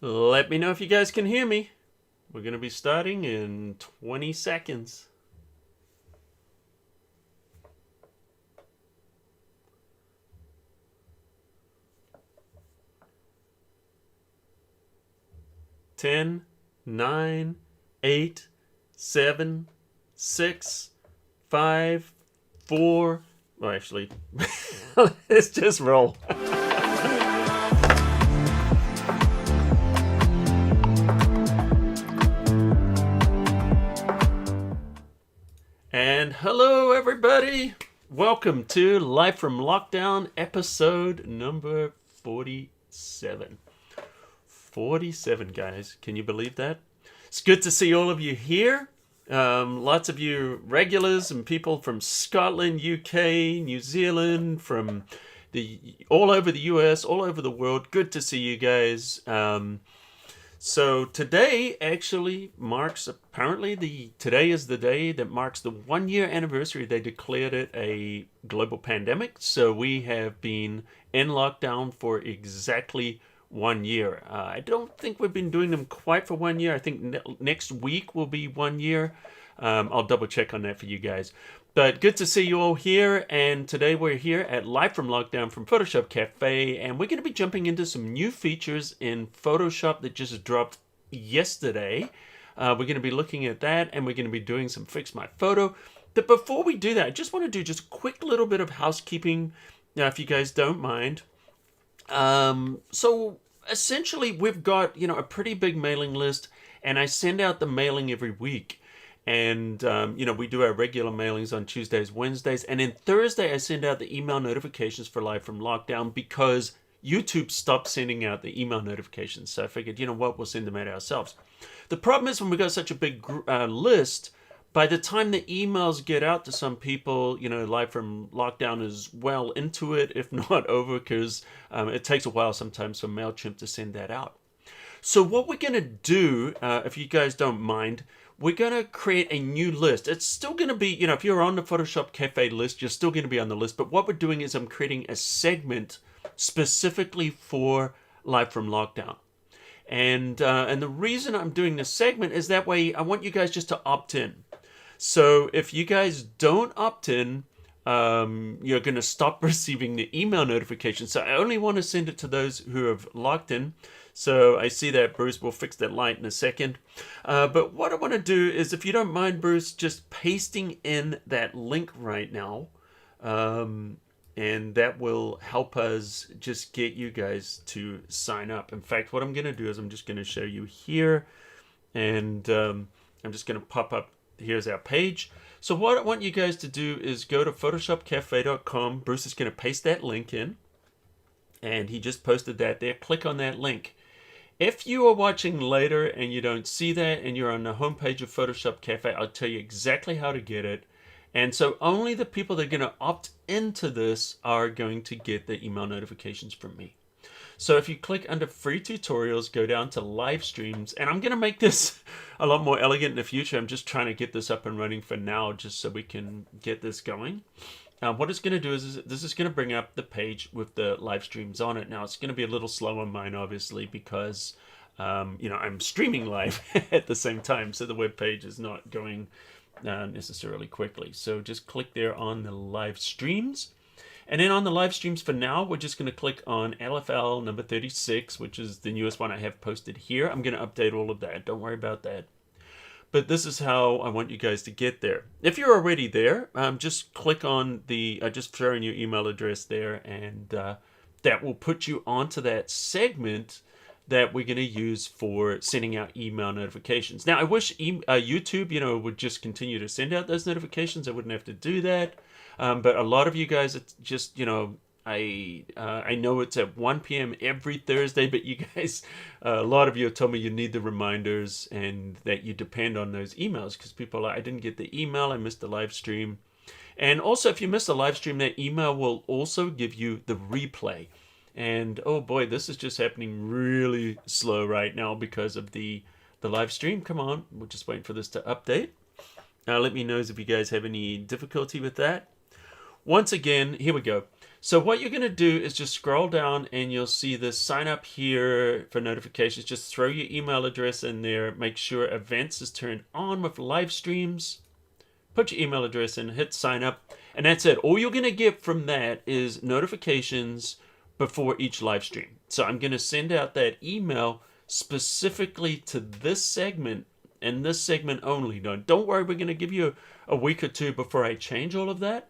Let me know if you guys can hear me. We're going to be starting in 20 seconds. Ten, 9, 8, 7, 6, 5, 4. Well, actually, let's just roll. And hello, everybody. Welcome to Live from Lockdown, episode number 47. 47, guys. Can you believe that? It's good to see all of you here. Lots of you regulars and people from Scotland, UK, New Zealand, from all over the US, all over the world. Good to see you guys. So today actually marks, today is the day that marks the 1-year anniversary. They declared it a global pandemic. So we have been in lockdown for exactly 1 year. I don't think we've been doing them quite for 1 year. I think next week will be 1 year. I'll double check on that for you guys. But good to see you all here. And today we're here at Live from Lockdown from photoshopCAFE. And we're going to be jumping into some new features in Photoshop that just dropped yesterday. We're going to be looking at that, and we're going to be doing some Fix My Photo. But before we do that, I just want to do just a quick little bit of housekeeping, if you guys don't mind. So essentially we've got, a pretty big mailing list, and I send out the mailing every week. And, we do our regular mailings on Tuesdays, Wednesdays. And then Thursday, I send out the email notifications for Live from Lockdown because YouTube stopped sending out the email notifications. So I figured, we'll send them out ourselves. The problem is when we got such a big list, by the time the emails get out to some people, Live from Lockdown is well into it, if not over, because it takes a while sometimes for MailChimp to send that out. So what we're going to do, if you guys don't mind, we're going to create a new list. It's still going to be, if you're on the photoshopCAFE list, you're still going to be on the list. But what we're doing is I'm creating a segment specifically for Live from Lockdown. And the reason I'm doing this segment is that way I want you guys just to opt in. So if you guys don't opt in, you're going to stop receiving the email notifications. So I only want to send it to those who have logged in. So I see that Bruce will fix that light in a second. But what I want to do is, if you don't mind, Bruce, just pasting in that link right now. And that will help us just get you guys to sign up. In fact, what I'm going to do is I'm just going to show you here. And I'm just going to pop up. Here's our page. So what I want you guys to do is go to photoshopcafe.com. Bruce is going to paste that link in. And he just posted that there. Click on that link. If you are watching later and you don't see that and you're on the homepage of photoshopCAFE, I'll tell you exactly how to get it. And so only the people that are going to opt into this are going to get the email notifications from me. So if you click under free tutorials, go down to live streams, and I'm going to make this a lot more elegant in the future. I'm just trying to get this up and running for now just so we can get this going. What it's going to do is this is going to bring up the page with the live streams on it. Now, it's going to be a little slow on mine, obviously, because, I'm streaming live at the same time. So the web page is not going necessarily quickly. So just click there on the live streams. And then on the live streams for now, we're just going to click on LFL number 36, which is the newest one I have posted here. I'm going to update all of that. Don't worry about that. But this is how I want you guys to get there. If you're already there, just click on just throw in your email address there, and that will put you onto that segment that we're going to use for sending out email notifications. Now, I wish YouTube, would just continue to send out those notifications. I wouldn't have to do that. But a lot of you guys, it's just, I know it's at 1 p.m. every Thursday, but you guys, a lot of you have told me you need the reminders and that you depend on those emails because people are like, I didn't get the email, I missed the live stream. And also, if you miss the live stream, that email will also give you the replay. And oh boy, this is just happening really slow right now because of the live stream. Come on, we're just waiting for this to update. Let me know if you guys have any difficulty with that. Once again, here we go. So what you're going to do is just scroll down and you'll see this sign up here for notifications. Just throw your email address in there. Make sure events is turned on with live streams. Put your email address in, hit sign up, and that's it. All you're going to get from that is notifications before each live stream. So I'm going to send out that email specifically to this segment and this segment only. Now, don't worry, we're going to give you a week or two before I change all of that.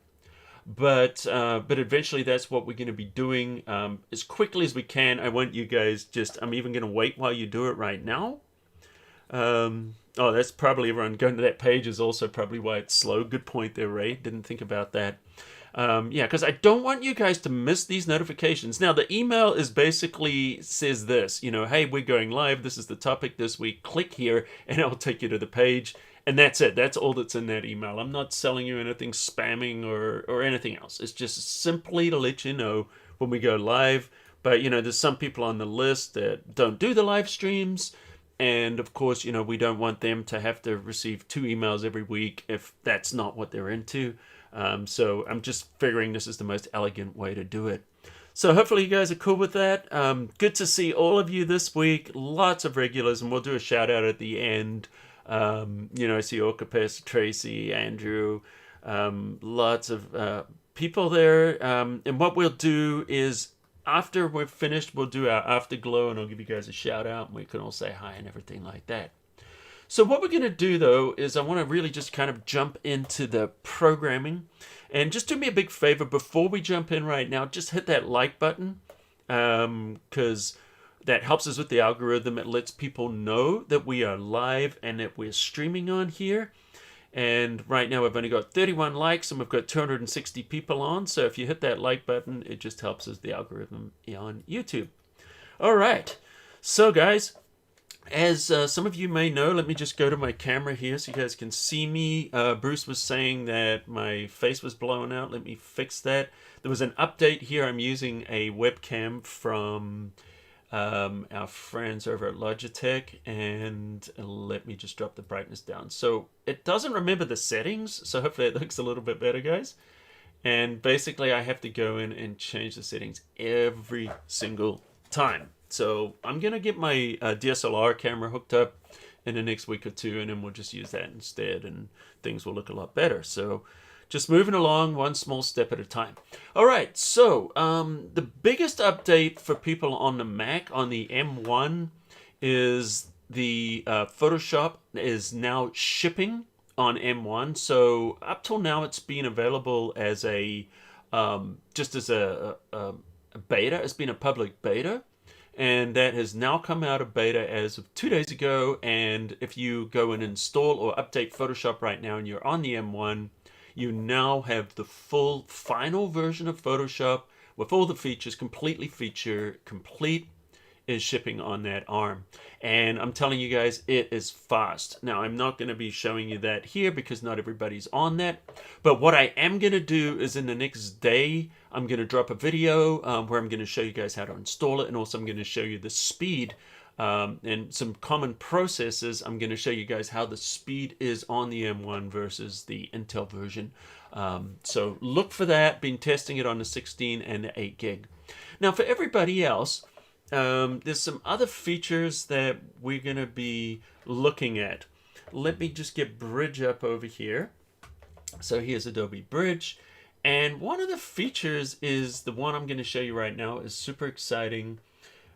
But eventually that's what we're going to be doing as quickly as we can. I want you guys I'm even going to wait while you do it right now. Oh, that's probably everyone going to that page is also probably why it's slow. Good point there, Ray. Didn't think about that. Yeah, because I don't want you guys to miss these notifications. Now, the email is basically says this, hey, we're going live. This is the topic this week. Click here and it'll take you to the page. And that's it. That's all that's in that email. I'm not selling you anything spamming or anything else. It's just simply to let you know when we go live. But, there's some people on the list that don't do the live streams. And, of course, we don't want them to have to receive 2 emails every week if that's not what they're into. So I'm just figuring this is the most elegant way to do it. So hopefully you guys are cool with that. Good to see all of you this week. Lots of regulars, and we'll do a shout out at the end. I see Orcapes, Tracy, Andrew, lots of people there. And what we'll do is after we're finished, we'll do our afterglow and I'll give you guys a shout out and we can all say hi and everything like that. So what we're going to do though is I want to really just kind of jump into the programming, and just do me a big favor before we jump in right now, just hit that like button, because that helps us with the algorithm. It lets people know that we are live and that we're streaming on here. And right now we've only got 31 likes and we've got 260 people on. So if you hit that like button, it just helps us the algorithm on YouTube. All right. So guys, as some of you may know, let me just go to my camera here so you guys can see me. Bruce was saying that my face was blown out. Let me fix that. There was an update here. I'm using a webcam from our friends over at Logitech, and let me just drop the brightness down. So it doesn't remember the settings, so hopefully it looks a little bit better, guys. And basically I have to go in and change the settings every single time. So I'm going to get my DSLR camera hooked up in the next week or two, and then we'll just use that instead, and things will look a lot better. So just moving along one small step at a time. All right, so the biggest update for people on the Mac, on the M1, is the Photoshop is now shipping on M1. So up till now, it's been available as just as a beta. It's been a public beta. And that has now come out of beta as of 2 days ago. And if you go and install or update Photoshop right now and you're on the M1, you now have the full final version of Photoshop with all the features, completely feature complete, is shipping on that ARM. And I'm telling you guys, it is fast. Now, I'm not going to be showing you that here because not everybody's on that. But what I am going to do is in the next day, I'm going to drop a video where I'm going to show you guys how to install it. And also I'm going to show you the speed and some common processes. I'm going to show you guys how the speed is on the M1 versus the Intel version. So look for that. Been testing it on the 16 and the 8 gig. Now for everybody else, there's some other features that we're going to be looking at. Let me just get Bridge up over here. So here's Adobe Bridge. And one of the features is the one I'm going to show you right now. Is super exciting.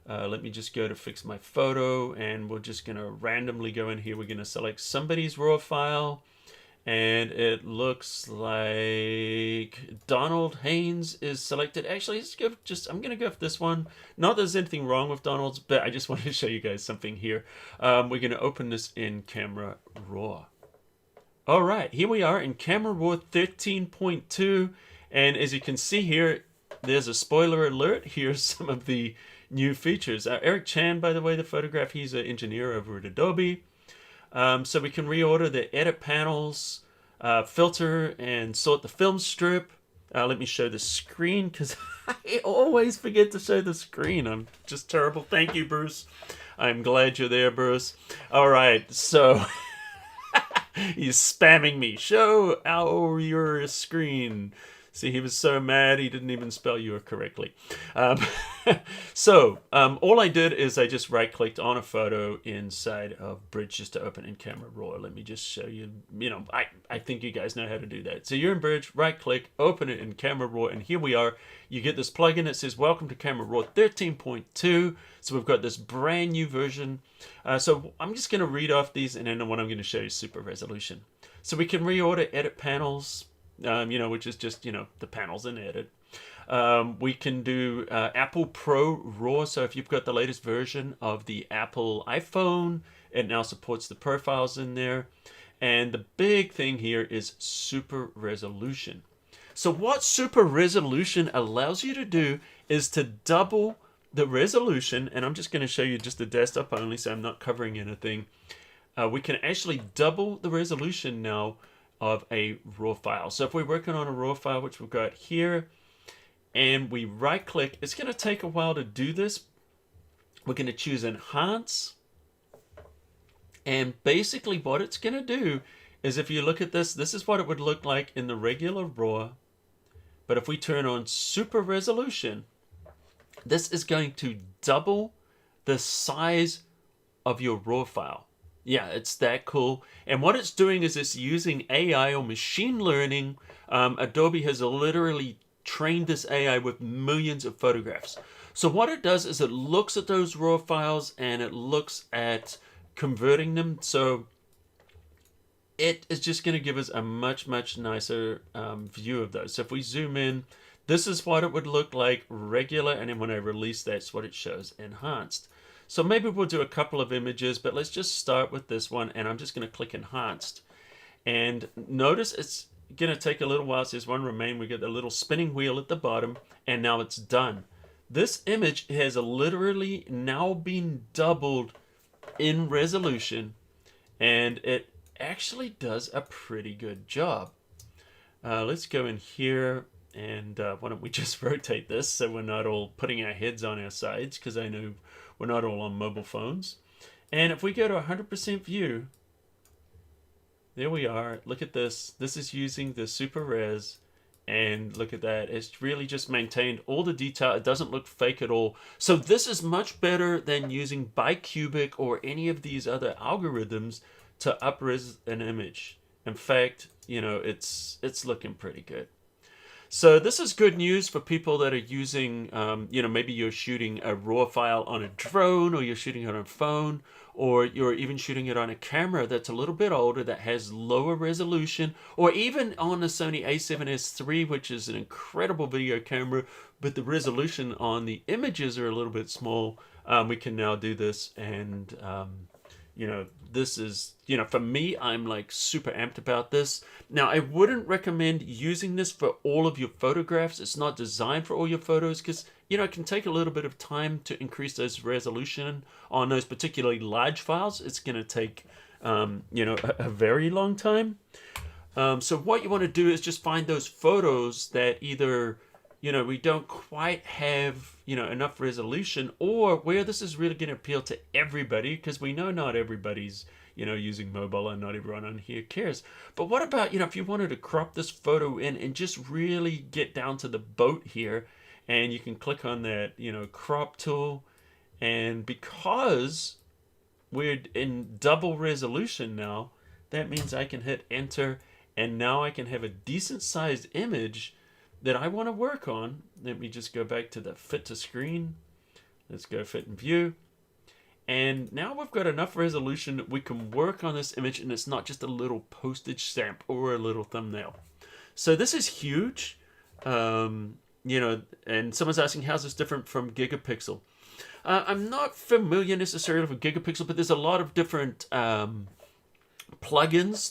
Let me just go to fix my photo, and we're just going to randomly go in here. We're going to select somebody's RAW file, and it looks like Donald Haynes is selected. Actually, I'm going to go for this one. Not that there's anything wrong with Donald's, but I just wanted to show you guys something here. We're going to open this in Camera Raw. All right, here we are in Camera Raw 13.2, and as you can see here, there's a spoiler alert. Here's some of the new features. Eric Chan, by the way, the photograph, he's an engineer over at Adobe. So we can reorder the edit panels, filter and sort the film strip. Let me show the screen because I always forget to show the screen. I'm just terrible. Thank you, Bruce. I'm glad you're there, Bruce. All right, so he's spamming me. Show your screen. See, he was so mad he didn't even spell you correctly. Um, all I did is I just right-clicked on a photo inside of Bridge just to open in Camera Raw. Let me just show you. I think you guys know how to do that. So you're in Bridge, right-click, open it in Camera Raw, and here we are. You get this plugin that says, Welcome to Camera Raw 13.2. So we've got this brand new version. So I'm just going to read off these, and then what I'm going to show you is super resolution. So we can reorder edit panels, which is just, the panels in edit. We can do Apple Pro RAW. So if you've got the latest version of the Apple iPhone, it now supports the profiles in there. And the big thing here is super resolution. So what super resolution allows you to do is to double the resolution. And I'm just going to show you just the desktop only, so I'm not covering anything. We can actually double the resolution now of a RAW file. So if we're working on a RAW file, which we've got here, and we right click, it's going to take a while to do this. We're going to choose Enhance. And basically what it's going to do is, if you look at this, this is what it would look like in the regular RAW. But if we turn on super resolution, this is going to double the size of your RAW file. Yeah, it's that cool. And what it's doing is it's using AI or machine learning. Adobe has literally trained this AI with millions of photographs. So what it does is it looks at those RAW files and it looks at converting them. So it is just going to give us a much, much nicer view of those. So if we zoom in, this is what it would look like regular. And then when I release, that's what it shows enhanced. So maybe we'll do a couple of images, but let's just start with this one. And I'm just going to click Enhanced. And notice it's going to take a little while. So there's one remain. We get the little spinning wheel at the bottom. And now it's done. This image has literally now been doubled in resolution. And it actually does a pretty good job. Let's go in here. And why don't we just rotate this so we're not all putting our heads on our sides, because I know we're not all on mobile phones. And if we go to 100% view, there we are. Look at this. This is using the super res. And look at that. It's really just maintained all the detail. It doesn't look fake at all. So this is much better than using bicubic or any of these other algorithms to up-res an image. In fact, it's looking pretty good. So this is good news for people that are using, maybe you're shooting a RAW file on a drone, or you're shooting it on a phone, or you're even shooting it on a camera that's a little bit older that has lower resolution, or even on the Sony a7S III, which is an incredible video camera, but the resolution on the images are a little bit small. We can now do this, and this is, for me, I'm like super amped about this. Now, I wouldn't recommend using this for all of your photographs. It's not designed for all your photos because, it can take a little bit of time to increase those resolution on those particularly large files. It's going to take, a very long time. So what you want to do is just find those photos that either, we don't quite have, enough resolution, or where this is really going to appeal to everybody, because we know not everybody's, using mobile, and not everyone on here cares. But what about, if you wanted to crop this photo in and just really get down to the boat here, and you can click on that, crop tool, and because we're in double resolution now, that means I can hit enter, and now I can have a decent sized image that I want to work on. Let me just go back to the fit to screen. Let's go fit and view. And now we've got enough resolution that we can work on this image, and it's not just a little postage stamp or a little thumbnail. So this is huge. And someone's asking, how's this different from gigapixel? I'm not familiar necessarily with gigapixel, but there's a lot of different plugins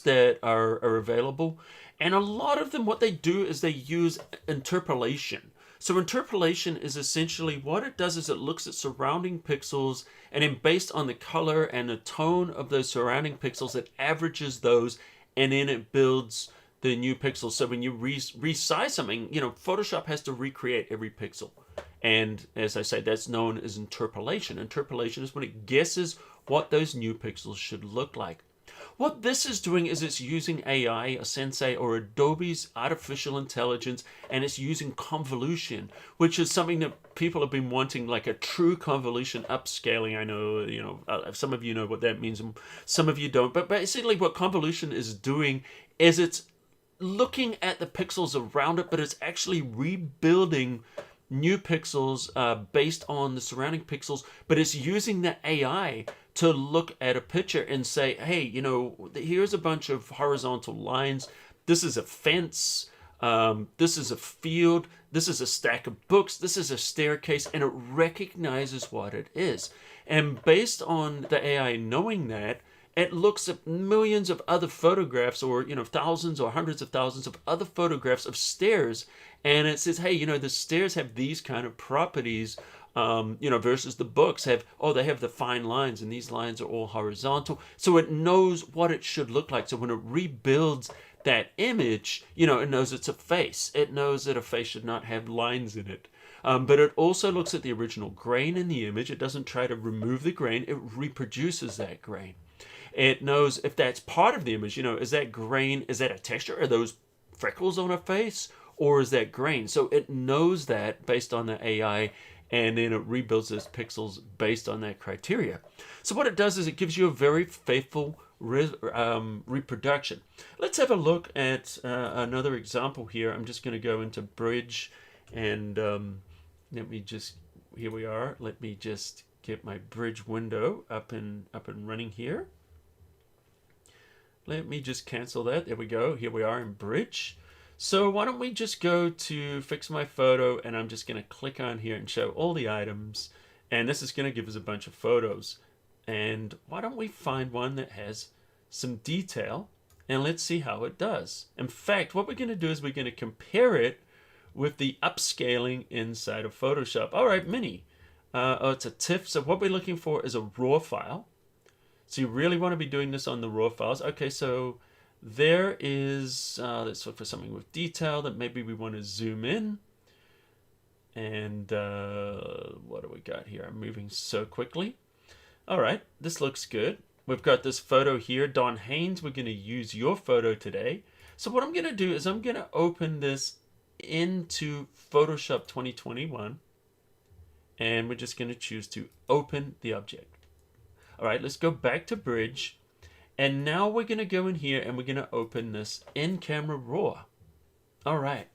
that are available. And a lot of them, what they do is they use interpolation. So interpolation is essentially what it does is it looks at surrounding pixels, and then based on the color and the tone of those surrounding pixels, it averages those, and then it builds the new pixels. So when you resize something, Photoshop has to recreate every pixel. And as I say, that's known as interpolation. Interpolation is when it guesses what those new pixels should look like. What this is doing is it's using AI, a Sensei, or Adobe's artificial intelligence, and it's using convolution, which is something that people have been wanting, like a true convolution upscaling. I know, some of you know what that means, and some of you don't. But basically, what convolution is doing is it's looking at the pixels around it, but it's actually rebuilding new pixels based on the surrounding pixels, but it's using the AI to look at a picture and say, hey, here's a bunch of horizontal lines. This is a fence. This is a field. This is a stack of books. This is a staircase, and it recognizes what it is. And based on the AI knowing that, it looks at millions of other photographs, or thousands or hundreds of thousands of other photographs of stairs, and it says, hey, the stairs have these kind of properties, versus the books they have the fine lines, and these lines are all horizontal. So it knows what it should look like. So when it rebuilds that image, it knows it's a face. It knows that a face should not have lines in it. But it also looks at the original grain in the image. It doesn't try to remove the grain. It reproduces that grain. It knows if that's part of the image, is that grain, is that a texture? Are those freckles on a face? Or is that grain? So it knows that based on the AI, and then it rebuilds those pixels based on that criteria. So what it does is it gives you a very faithful reproduction. Let's have a look at another example here. I'm just going to go into Bridge, and here we are. Let me just get my Bridge window up and running here. Let me just cancel that. There we go. Here we are in Bridge. So why don't we just go to fix my photo, and I'm just going to click on here and show all the items. And this is going to give us a bunch of photos. And why don't we find one that has some detail, and let's see how it does. In fact, what we're going to do is we're going to compare it with the upscaling inside of Photoshop. All right, Mini. It's a TIFF. So what we're looking for is a raw file. So you really want to be doing this on the raw files. Okay, so there is, let's look for something with detail that maybe we want to zoom in. And what do we got here? I'm moving so quickly. All right, this looks good. We've got this photo here. Don Haynes, we're going to use your photo today. So what I'm going to do is I'm going to open this into Photoshop 2021. And we're just going to choose to open the object. All right, let's go back to Bridge. And now we're going to go in here and we're going to open this in Camera Raw. All right.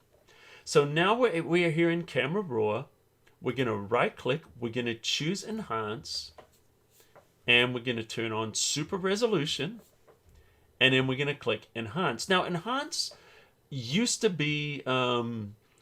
So now we are here in Camera Raw. We're going to right click. We're going to choose Enhance. And we're going to turn on Super Resolution. And then we're going to click Enhance. Now, Enhance used to be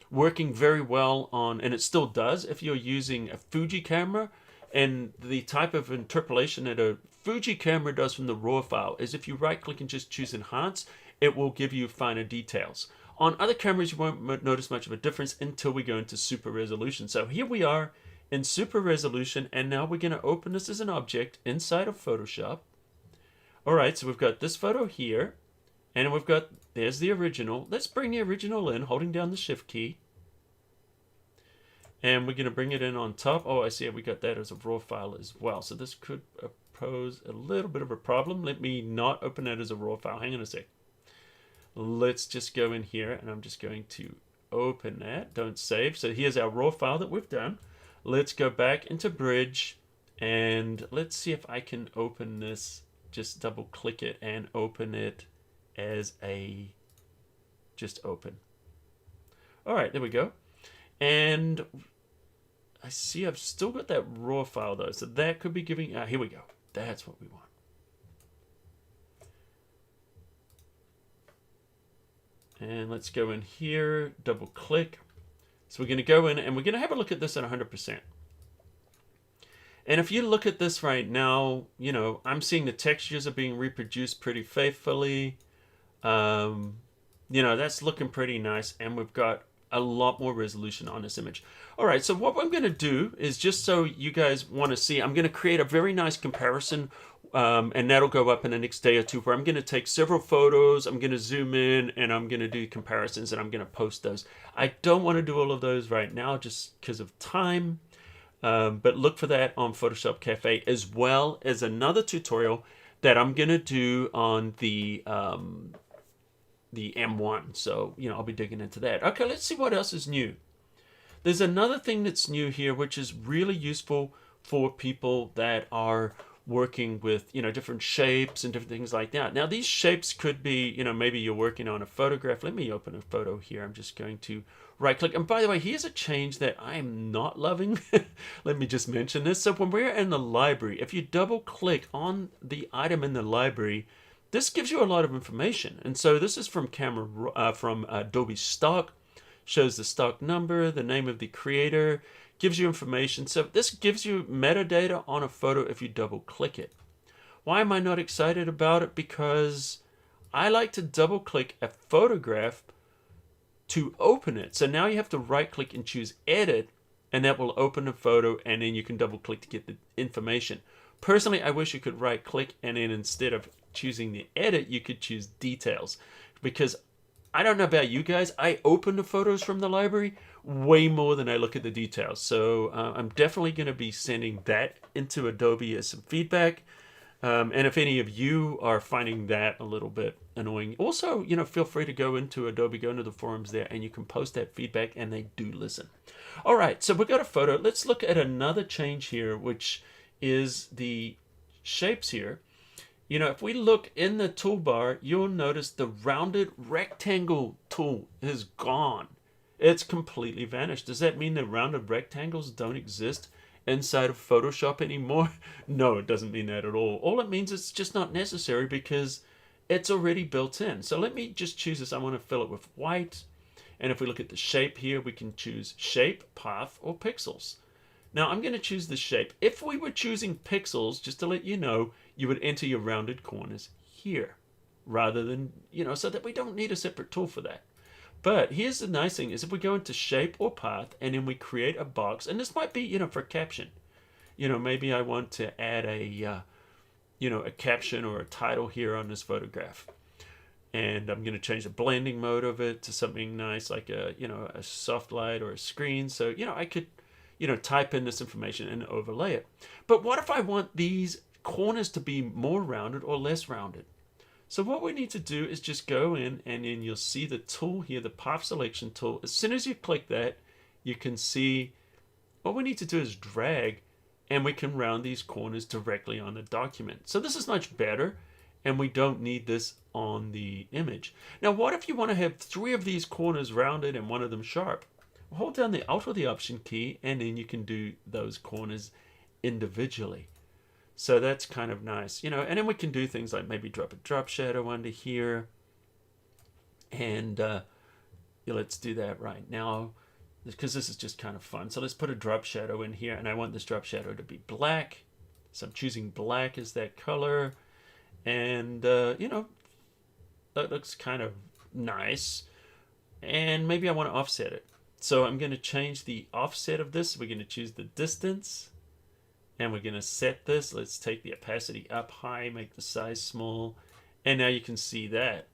working very well on, and it still does, if you're using a Fuji camera. And the type of interpolation that a Fuji camera does from the raw file is if you right click and just choose Enhance, it will give you finer details. On other cameras, you won't notice much of a difference until we go into Super Resolution. So here we are in Super Resolution, and now we're going to open this as an object inside of Photoshop. All right, so we've got this photo here, and there's the original. Let's bring the original in, holding down the Shift key. And we're going to bring it in on top. Oh, I see. We got that as a raw file as well. So this could pose a little bit of a problem. Let me not open that as a raw file. Hang on a sec. Let's just go in here, and I'm just going to open that. Don't save. So here's our raw file that we've done. Let's go back into Bridge, and let's see if I can open this. Just double click it and open it as just open. All right, there we go. And I see I've still got that raw file though, so that could be giving, here we go. That's what we want. And let's go in here, double click. So we're going to go in and we're going to have a look at this at 100%. And if you look at this right now, I'm seeing the textures are being reproduced pretty faithfully. That's looking pretty nice, and we've got a lot more resolution on this image. All right, so what I'm going to do is, just so you guys want to see, I'm going to create a very nice comparison, and that'll go up in the next day or two, where I'm going to take several photos, I'm going to zoom in, and I'm going to do comparisons, and I'm going to post those. I don't want to do all of those right now just because of time, but look for that on Photoshop Cafe, as well as another tutorial that I'm going to do on the M1. So, I'll be digging into that. Okay, let's see what else is new. There's another thing that's new here, which is really useful for people that are working with, different shapes and different things like that. Now, these shapes could be, maybe you're working on a photograph. Let me open a photo here. I'm just going to right click. And by the way, here's a change that I'm not loving. Let me just mention this. So when we're in the library, if you double click on the item in the library, this gives you a lot of information. And so this is from Adobe stock, shows the stock number, the name of the creator, gives you information. So this gives you metadata on a photo if you double click it. Why am I not excited about it? Because I like to double click a photograph to open it. So now you have to right click and choose edit, and that will open the photo, and then you can double click to get the information. Personally, I wish you could right click and then instead of choosing the edit, you could choose details, because I don't know about you guys, I open the photos from the library way more than I look at the details. So I'm definitely going to be sending that into Adobe as some feedback. And if any of you are finding that a little bit annoying, also, feel free to go into Adobe, go into the forums there, and you can post that feedback, and they do listen. All right, so we've got a photo. Let's look at another change here, which is the shapes here. If we look in the toolbar, you'll notice the rounded rectangle tool is gone. It's completely vanished. Does that mean the rounded rectangles don't exist inside of Photoshop anymore? No, it doesn't mean that at all. All it means is it's just not necessary because it's already built in. So let me just choose this. I want to fill it with white. And if we look at the shape here, we can choose shape, path, or pixels. Now I'm going to choose the shape. If we were choosing pixels, just to let you know, you would enter your rounded corners here rather than, so that we don't need a separate tool for that. But here's the nice thing is if we go into shape or path and then we create a box, and this might be, for caption, maybe I want to add a caption or a title here on this photograph. And I'm going to change the blending mode of it to something nice like a soft light or a screen. So, I could, type in this information and overlay it. But what if I want these corners to be more rounded or less rounded? So what we need to do is just go in, and then you'll see the tool here, the path selection tool. As soon as you click that, you can see what we need to do is drag, and we can round these corners directly on the document. So this is much better, and we don't need this on the image. Now, what if you want to have 3 of these corners rounded and 1 of them sharp? Hold down the Alt or the Option key, and then you can do those corners individually. So that's kind of nice, and then we can do things like maybe drop a drop shadow under here. And let's do that right now, because this is just kind of fun. So let's put a drop shadow in here, and I want this drop shadow to be black. So I'm choosing black as that color. And, that looks kind of nice. And maybe I want to offset it. So I'm going to change the offset of this. We're going to choose the distance. And we're going to set this. Let's take the opacity up high, make the size small. And now you can see that.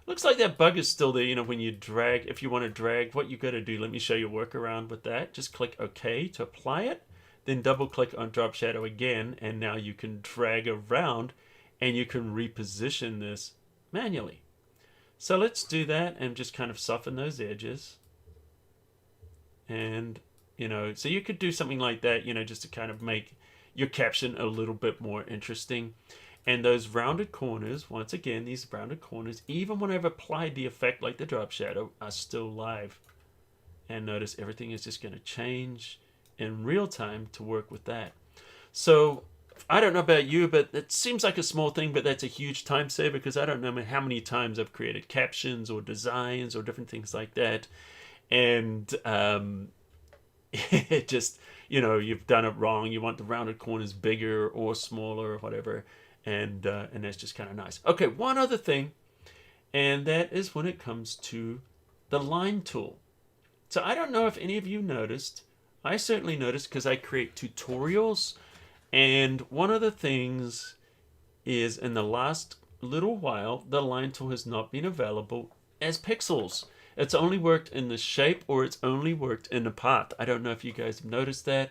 Looks like that bug is still there, when you drag. If you want to drag, what you got to do, let me show you a workaround with that. Just click OK to apply it. Then double click on drop shadow again. And now you can drag around and you can reposition this manually. So let's do that and just kind of soften those edges. And, so you could do something like that, just to kind of make your caption a little bit more interesting. And those rounded corners, once again, these rounded corners, even when I've applied the effect like the drop shadow, are still live. And notice everything is just going to change in real time to work with that. So I don't know about you, but it seems like a small thing, but that's a huge time saver, because I don't know how many times I've created captions or designs or different things like that. And it just, you've done it wrong. You want the rounded corners bigger or smaller or whatever. And that's just kind of nice. Okay, one other thing, and that is when it comes to the line tool. So I don't know if any of you noticed. I certainly noticed because I create tutorials. And one of the things is in the last little while, the line tool has not been available as pixels. It's only worked in the shape, or it's only worked in the path. I don't know if you guys have noticed that.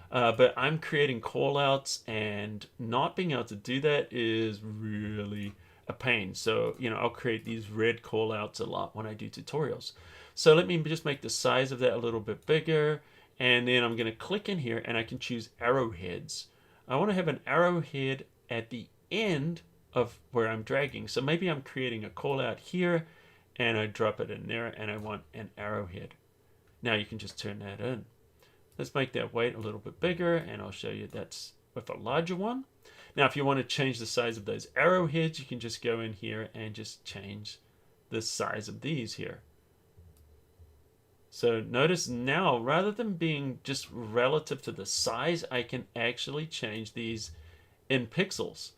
But I'm creating callouts, and not being able to do that is really a pain. So, I'll create these red callouts a lot when I do tutorials. So let me just make the size of that a little bit bigger. And then I'm going to click in here and I can choose arrowheads. I want to have an arrowhead at the end of where I'm dragging. So maybe I'm creating a call out here and I drop it in there and I want an arrowhead. Now you can just turn that in. Let's make that weight a little bit bigger and I'll show you that's with a larger one. Now if you want to change the size of those arrowheads, you can just go in here and just change the size of these here. So notice now, rather than being just relative to the size, I can actually change these in pixels.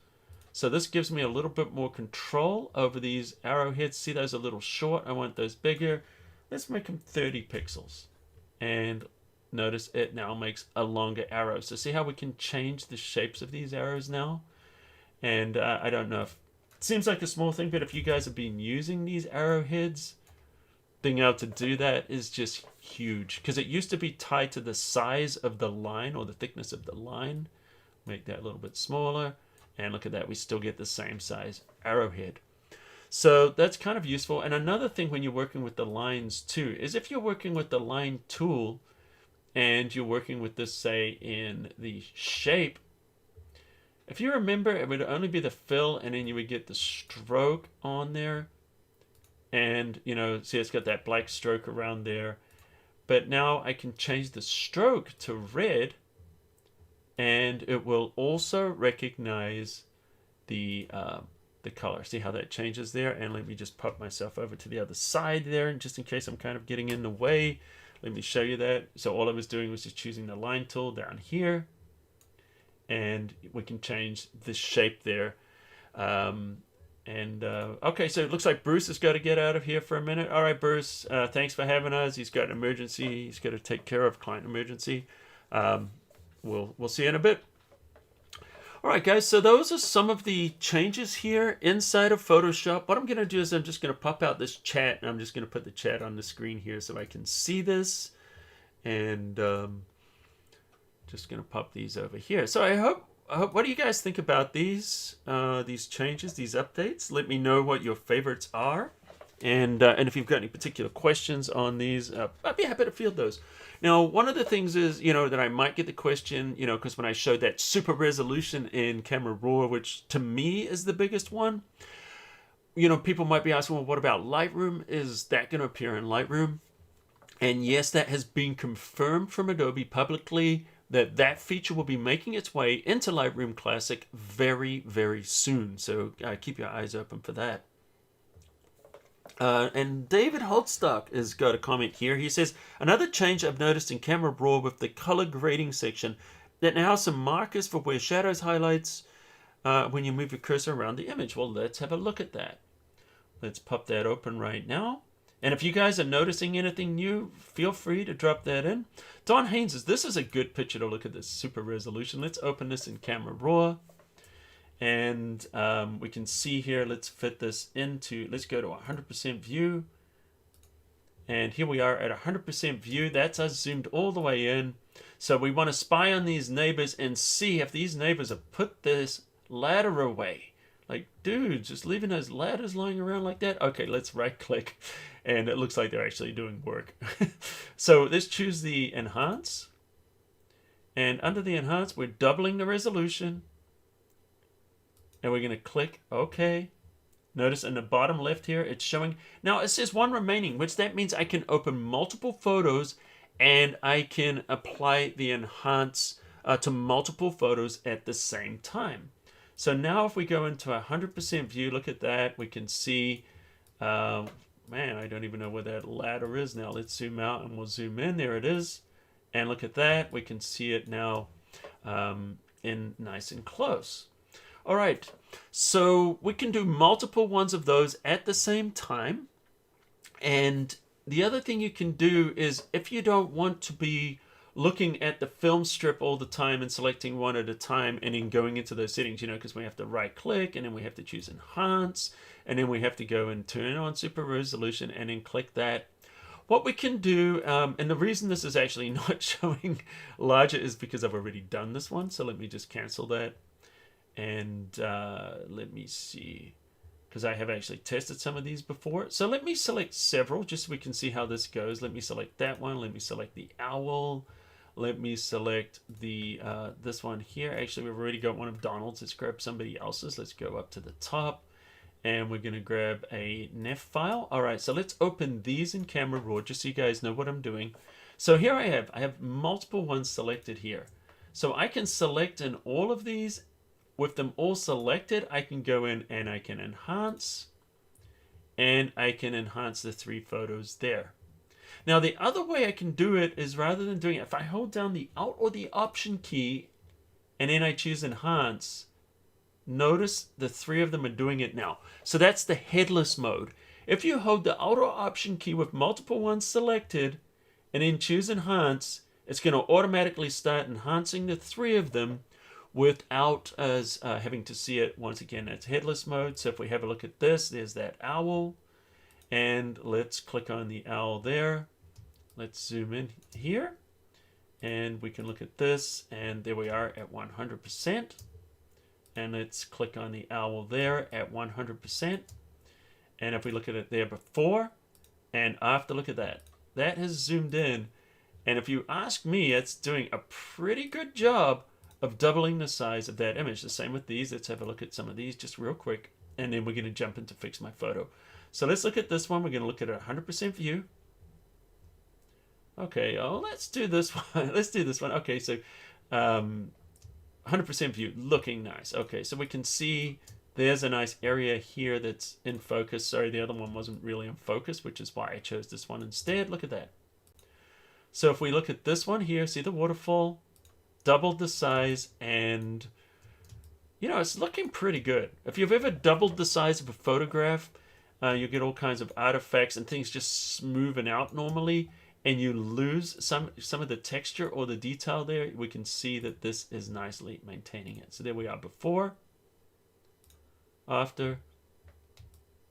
So this gives me a little bit more control over these arrowheads. See, those are a little short. I want those bigger. Let's make them 30 pixels. And notice it now makes a longer arrow. So see how we can change the shapes of these arrows now? And I don't know if it seems like a small thing, but if you guys have been using these arrowheads, being able to do that is just huge, because it used to be tied to the size of the line or the thickness of the line. Make that a little bit smaller, and look at that, we still get the same size arrowhead. So that's kind of useful. And another thing when you're working with the lines too is if you're working with the line tool and you're working with this, say, in the shape, if you remember, it would only be the fill and then you would get the stroke on there. And, see, it's got that black stroke around there. But now I can change the stroke to red, and it will also recognize the color. See how that changes there? And let me just pop myself over to the other side there, and just in case I'm kind of getting in the way, let me show you that. So all I was doing was just choosing the line tool down here, and we can change the shape there. Okay, so it looks like Bruce has got to get out of here for a minute. All right, Bruce, thanks for having us. He's got an emergency. He's got to take care of client emergency. We'll see you in a bit. All right, guys, so those are some of the changes here inside of Photoshop. What I'm going to do is I'm just going to pop out this chat, and I'm just going to put the chat on the screen here so I can see this. And just going to pop these over here. So I hope, what do you guys think about these changes, these updates? Let me know what your favorites are. And if you've got any particular questions on these, I'd be happy to field those. Now, one of the things is, that I might get the question, because when I showed that super resolution in Camera Raw, which to me is the biggest one, people might be asking, well, what about Lightroom? Is that going to appear in Lightroom? And yes, that has been confirmed from Adobe publicly, that feature will be making its way into Lightroom Classic very, very soon. So keep your eyes open for that. And David Holtstock has got a comment here. He says, another change I've noticed in Camera Raw with the color grading section, that now has some markers for where shadows highlights when you move your cursor around the image. Well, let's have a look at that. Let's pop that open right now. And if you guys are noticing anything new, feel free to drop that in. Don Haynes says, this is a good picture to look at this super resolution. Let's open this in Camera Raw. And we can see here, let's fit this into, let's go to 100% view. And here we are at 100% view. That's us zoomed all the way in. So we want to spy on these neighbors and see if these neighbors have put this ladder away. Like, dude, just leaving those ladders lying around like that? Okay, let's right click. And it looks like they're actually doing work. So let's choose the enhance. And under the enhance, we're doubling the resolution. And we're going to click OK. Notice in the bottom left here, it's showing. Now it says one remaining, which that means I can open multiple photos and I can apply the enhance to multiple photos at the same time. So now if we go into 100% view, look at that. We can see, man, I don't even know where that ladder is now. Let's zoom out and we'll zoom in. There it is. And look at that. We can see it now in nice and close. All right, so we can do multiple ones of those at the same time. And the other thing you can do is if you don't want to be looking at the film strip all the time and selecting one at a time and then going into those settings, because we have to right click and then we have to choose enhance and then we have to go and turn on super resolution and then click that. what we can do, and the reason this is actually not showing larger is because I've already done this one. So let me just cancel that. And let me see, because I have actually tested some of these before. So let me select several just so we can see how this goes. Let me select that one. Let me select the owl. Let me select the this one here. Actually, we've already got one of Donald's. Let's grab somebody else's. Let's go up to the top. And we're going to grab a NEF file. All right, so let's open these in Camera Raw just so you guys know what I'm doing. So here I have multiple ones selected here. So I can select in all of these. With them all selected, I can go in and I can enhance. And I can enhance the 3 photos there. Now the other way I can do it is, rather than doing it, if I hold down the Alt or the Option key and then I choose Enhance, notice the 3 of them are doing it now. So that's the headless mode. If you hold the Alt or Option key with multiple ones selected and then choose Enhance, it's going to automatically start enhancing the 3 of them without us having to see it. Once again, it's headless mode. So if we have a look at this, there's that owl. And let's click on the owl there. Let's zoom in here. And we can look at this. And there we are at 100%. And let's click on the owl there at 100%. And if we look at it there before and after, look at that. That has zoomed in. And if you ask me, it's doing a pretty good job of doubling the size of that image. The same with these. Let's have a look at some of these just real quick. And then we're going to jump into Fix My Photo. So let's look at this one. We're going to look at a 100% view. Okay, oh, let's do this one. Let's do this one. Okay, so 100% view, looking nice. Okay, so we can see there's a nice area here that's in focus. Sorry, the other one wasn't really in focus, which is why I chose this one instead. Look at that. So if we look at this one here, see the waterfall, doubled the size, and you know, it's looking pretty good. If you've ever doubled the size of a photograph, you get all kinds of artifacts and things just moving out normally, and you lose some of the texture or the detail there. We can see that this is nicely maintaining it. So there we are before, after.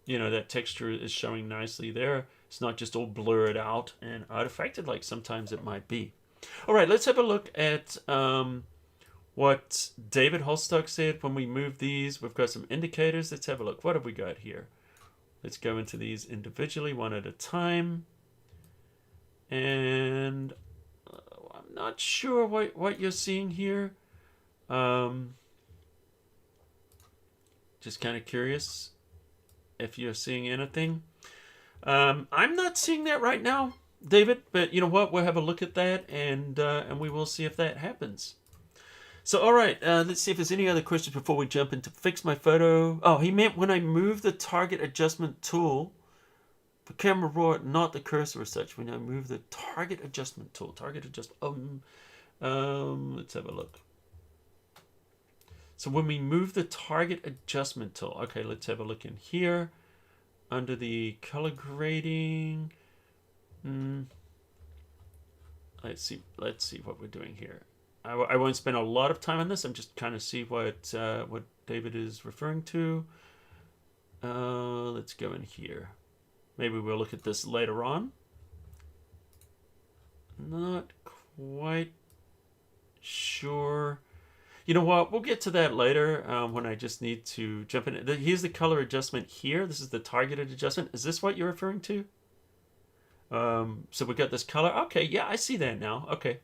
You know, that texture is showing nicely there. It's not just all blurred out and artifacted like sometimes it might be. All right, let's have a look at what David Holstock said when we move these. We've got some indicators. Let's have a look. What have we got here? Let's go into these individually, one at a time. And I'm not sure what you're seeing here. Just kind of curious if you're seeing anything. I'm not seeing that right now, David, but you know what? We'll have a look at that, and we will see if that happens. So, all right, let's see if there's any other questions before we jump into Fix My Photo. Oh, he meant when I move the target adjustment tool for Camera Raw, not the cursor as such. When I move the target adjustment tool, let's have a look. So when we move the target adjustment tool, okay, let's have a look in here under the color grading. Let's see what we're doing here. I won't spend a lot of time on this. I'm just kind of see what David is referring to. Let's go in here. Maybe we'll look at this later on. Not quite sure. You know what? We'll get to that later when I just need to jump in. Here's the color adjustment here. This is the targeted adjustment. Is this what you're referring to? So we got this color. Okay, yeah, I see that now. Okay.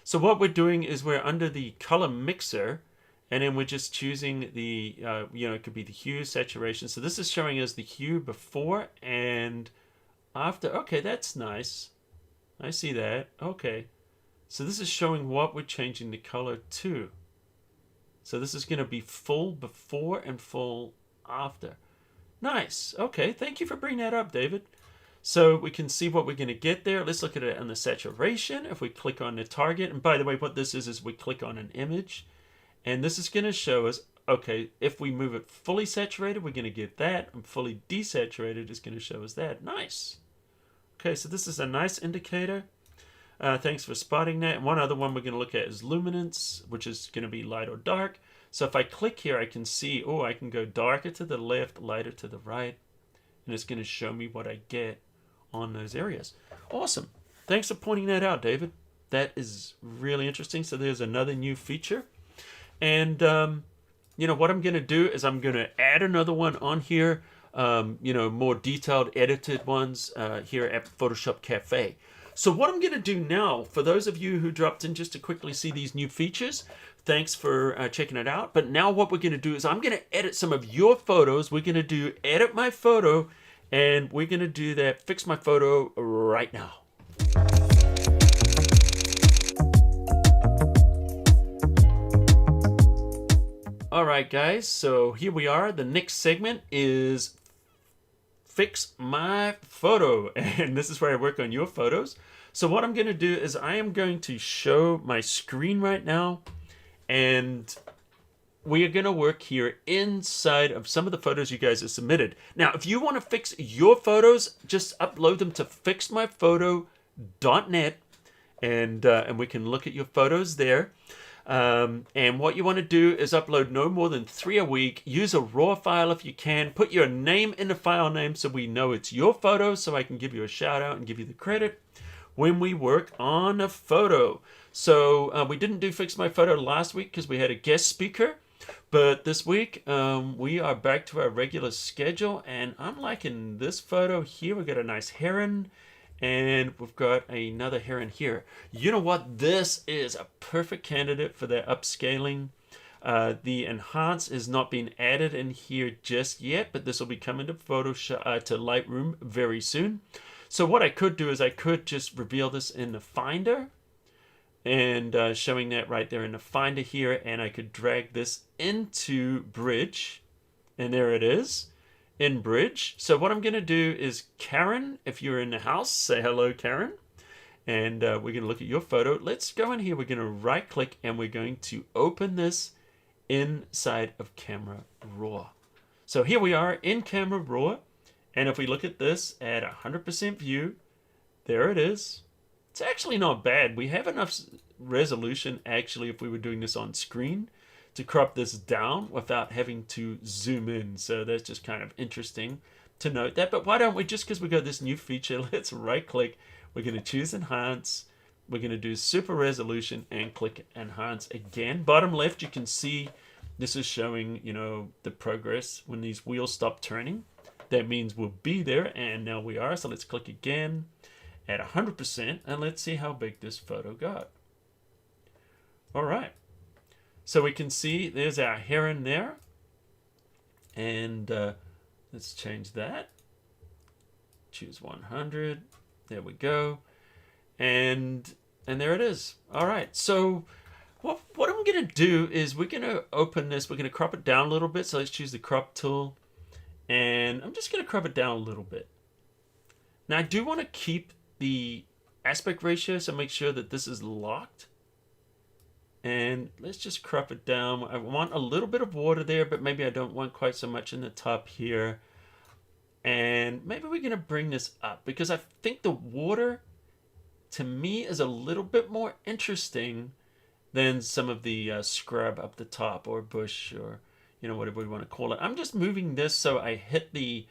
So what we're doing is we're under the color mixer, and then we're just choosing the, it could be the hue, saturation. So this is showing us the hue before and after. Okay, that's nice. I see that. Okay. So this is showing what we're changing the color to. So this is going to be full before and full after. Nice. Okay, thank you for bringing that up, David. So we can see what we're going to get there. Let's look at it on the saturation. If we click on the target, and by the way, what this is we click on an image, and this is going to show us, okay, if we move it fully saturated, we're going to get that, and fully desaturated is going to show us that. Nice. Okay, so this is a nice indicator. Thanks for spotting that. And one other one we're going to look at is luminance, which is going to be light or dark. So if I click here, I can see, oh, I can go darker to the left, lighter to the right, and it's going to show me what I get on those areas. Awesome. Thanks for pointing that out, David. That is really interesting. So there's another new feature. And, what I'm going to do is I'm going to add another one on here, more detailed edited ones here at photoshopCAFE. So what I'm going to do now, for those of you who dropped in just to quickly see these new features, thanks for checking it out. But now what we're going to do is I'm going to edit some of your photos. We're going to do edit my photo, and we're going to do that fix my photo right now. All right, guys, so here we are. The next segment is fix my photo, and this is where I work on your photos. So what I'm going to do is I am going to show my screen right now, and we are going to work here inside of some of the photos you guys have submitted. Now, if you want to fix your photos, just upload them to fixmyphoto.net, and we can look at your photos there. And what you want to do is upload no more than 3 a week. Use a raw file if you can. Put your name in the file name so we know it's your photo, so I can give you a shout out and give you the credit when we work on a photo. So we didn't do Fix My Photo last week because we had a guest speaker. But this week we are back to our regular schedule, and I'm liking this photo here. We've got a nice heron. And we've got another heron here. You know what? This is a perfect candidate for the upscaling. The enhance is not being added in here just yet, but this will be coming to Photoshop to Lightroom very soon. So what I could do is I could just reveal this in the Finder, and showing that right there in the Finder here, and I could drag this into Bridge, and there it is. In Bridge. So what I'm going to do is, Karen, if you're in the house, say hello, Karen. And we're going to look at your photo. Let's go in here. We're going to right click and we're going to open this inside of Camera Raw. So here we are in Camera Raw. And if we look at this at 100% view, there it is. It's actually not bad. We have enough resolution actually if we were doing this on screen to crop this down without having to zoom in. So that's just kind of interesting to note that. But why don't we, just because we got this new feature, let's right click. We're going to choose enhance. We're going to do super resolution and click enhance again. Bottom left, you can see this is showing, the progress when these wheels stop turning. That means we'll be there, and now we are. So let's click again at 100%, and let's see how big this photo got. All right. So we can see there's our heron there. And let's change that. Choose 100. There we go. And there it is. All right. So what I'm going to do is we're going to open this. We're going to crop it down a little bit. So let's choose the crop tool. And I'm just going to crop it down a little bit. Now I do want to keep the aspect ratio, so make sure that this is locked. And let's just crop it down. I want a little bit of water there, but maybe I don't want quite so much in the top here. And maybe we're going to bring this up because I think the water, to me, is a little bit more interesting than some of the scrub up the top or bush or, whatever we want to call it. I'm just moving this so I hit the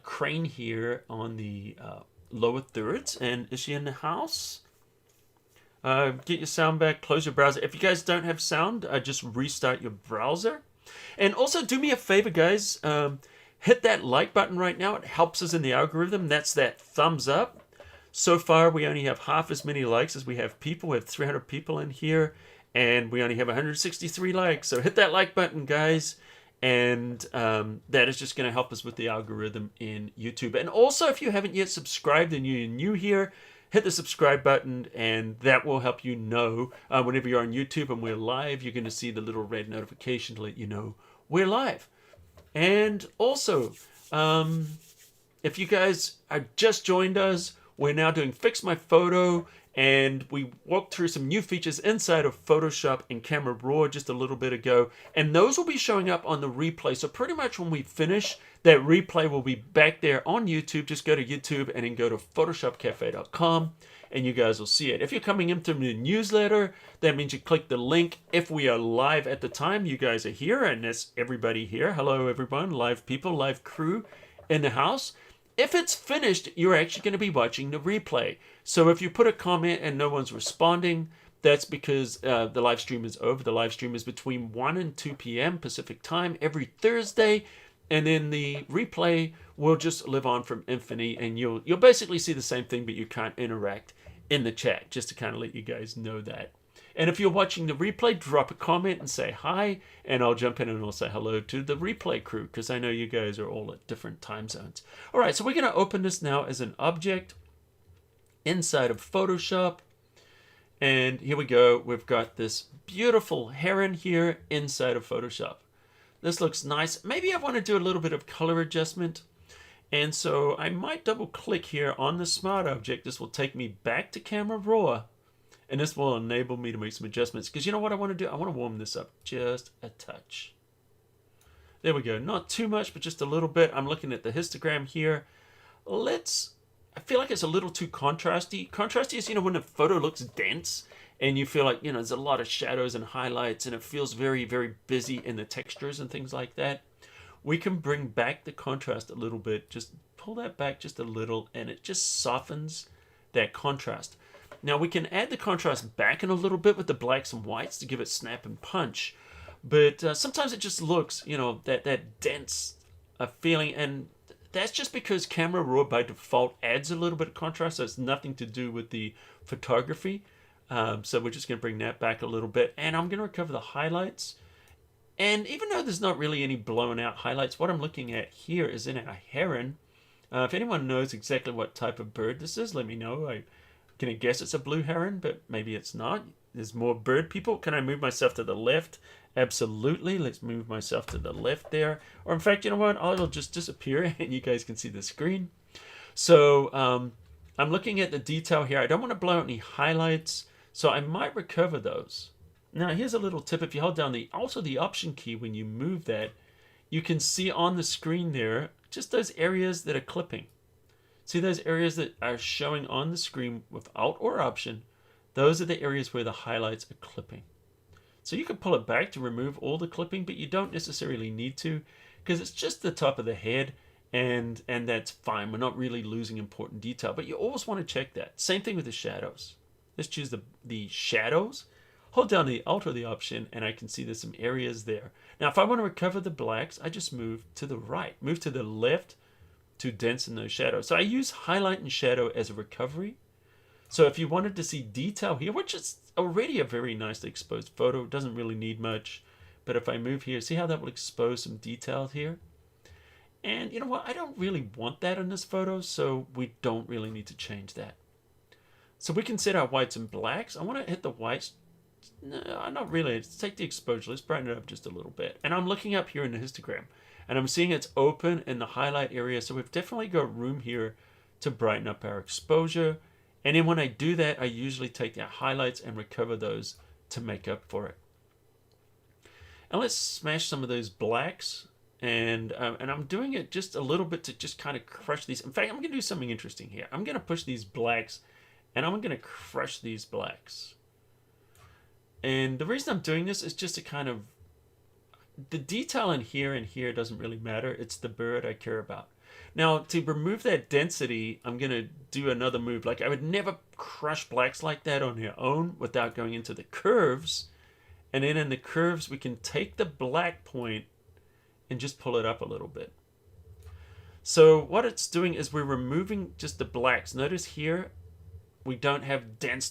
crane here on the lower thirds. And is she in the house? Get your sound back, close your browser. If you guys don't have sound, just restart your browser. And also do me a favor, guys. Hit that like button right now. It helps us in the algorithm. That's that thumbs up. So far, we only have half as many likes as we have people. We have 300 people in here, and we only have 163 likes. So hit that like button, guys. And that is just going to help us with the algorithm in YouTube. And also, if you haven't yet subscribed and you're new here, hit the subscribe button, and that will help you know whenever you're on YouTube and we're live, you're going to see the little red notification to let you know we're live. And also, if you guys are just joined us, we're now doing Fix My Photo, and we walked through some new features inside of Photoshop and Camera Raw just a little bit ago, and those will be showing up on the replay. So pretty much when we finish, that replay will be back there on YouTube. Just go to YouTube and then go to photoshopcafe.com, and you guys will see it. If you're coming in through the newsletter, that means you click the link. If we are live at the time, you guys are here, and that's everybody here. Hello, everyone, live people, live crew in the house. If it's finished, you're actually going to be watching the replay. So if you put a comment and no one's responding, that's because the live stream is over. The live stream is between 1 and 2 p.m. Pacific time every Thursday. And then the replay will just live on from infinity. And you'll basically see the same thing, but you can't interact in the chat, just to kind of let you guys know that. And if you're watching the replay, drop a comment and say hi, and I'll jump in and I'll say hello to the replay crew, because I know you guys are all at different time zones. All right, so we're going to open this now as an object inside of Photoshop. And here we go. We've got this beautiful heron here inside of Photoshop. This looks nice. Maybe I want to do a little bit of color adjustment. And so I might double click here on the smart object. This will take me back to Camera Raw. And this will enable me to make some adjustments. Because you know what I want to do? I want to warm this up just a touch. There we go. Not too much, but just a little bit. I'm looking at the histogram here. I feel like it's a little too contrasty. Contrasty is, when a photo looks dense and you feel like, there's a lot of shadows and highlights and it feels very, very busy in the textures and things like that. We can bring back the contrast a little bit. Just pull that back just a little and it just softens that contrast. Now we can add the contrast back in a little bit with the blacks and whites to give it snap and punch. But sometimes it just looks, that dense feeling. And that's just because Camera Raw by default adds a little bit of contrast. So it's nothing to do with the photography. So we're just going to bring that back a little bit. And I'm going to recover the highlights. And even though there's not really any blown out highlights, what I'm looking at here is in a heron. If anyone knows exactly what type of bird this is, let me know. I'm going to guess it's a blue heron, but maybe it's not. There's more bird people. Can I move myself to the left? Absolutely. Let's move myself to the left there. Or in fact, you know what? I'll just disappear and you guys can see the screen. So I'm looking at the detail here. I don't want to blow out any highlights, so I might recover those. Now, here's a little tip. If you hold down the Option key when you move that, you can see on the screen there just those areas that are clipping. See those areas that are showing on the screen with Alt or Option? Those are the areas where the highlights are clipping. So you can pull it back to remove all the clipping, but you don't necessarily need to because it's just the top of the head and that's fine. We're not really losing important detail, but you always want to check that. Same thing with the shadows. Let's choose the shadows. Hold down the Alt or the Option and I can see there's some areas there. Now if I want to recover the blacks, I just move to the right, move to the left to densen those shadows. So I use highlight and shadow as a recovery. So if you wanted to see detail here, which is already a very nicely exposed photo, it doesn't really need much. But if I move here, see how that will expose some detail here? And you know what? I don't really want that in this photo, so we don't really need to change that. So we can set our whites and blacks. I want to hit the whites. No, not really. Let's take the exposure. Let's brighten it up just a little bit. And I'm looking up here in the histogram. And I'm seeing it's open in the highlight area. So we've definitely got room here to brighten up our exposure. And then when I do that, I usually take our highlights and recover those to make up for it. And let's smash some of those blacks. And I'm doing it just a little bit to just kind of crush these. In fact, I'm going to do something interesting here. I'm going to push these blacks and I'm going to crush these blacks. And the reason I'm doing this is just to kind of, the detail in here and here doesn't really matter. It's the bird I care about. Now, to remove that density, I'm going to do another move. Like, I would never crush blacks like that on their own without going into the curves. And then in the curves, we can take the black point and just pull it up a little bit. So what it's doing is we're removing just the blacks. Notice here, we don't have dense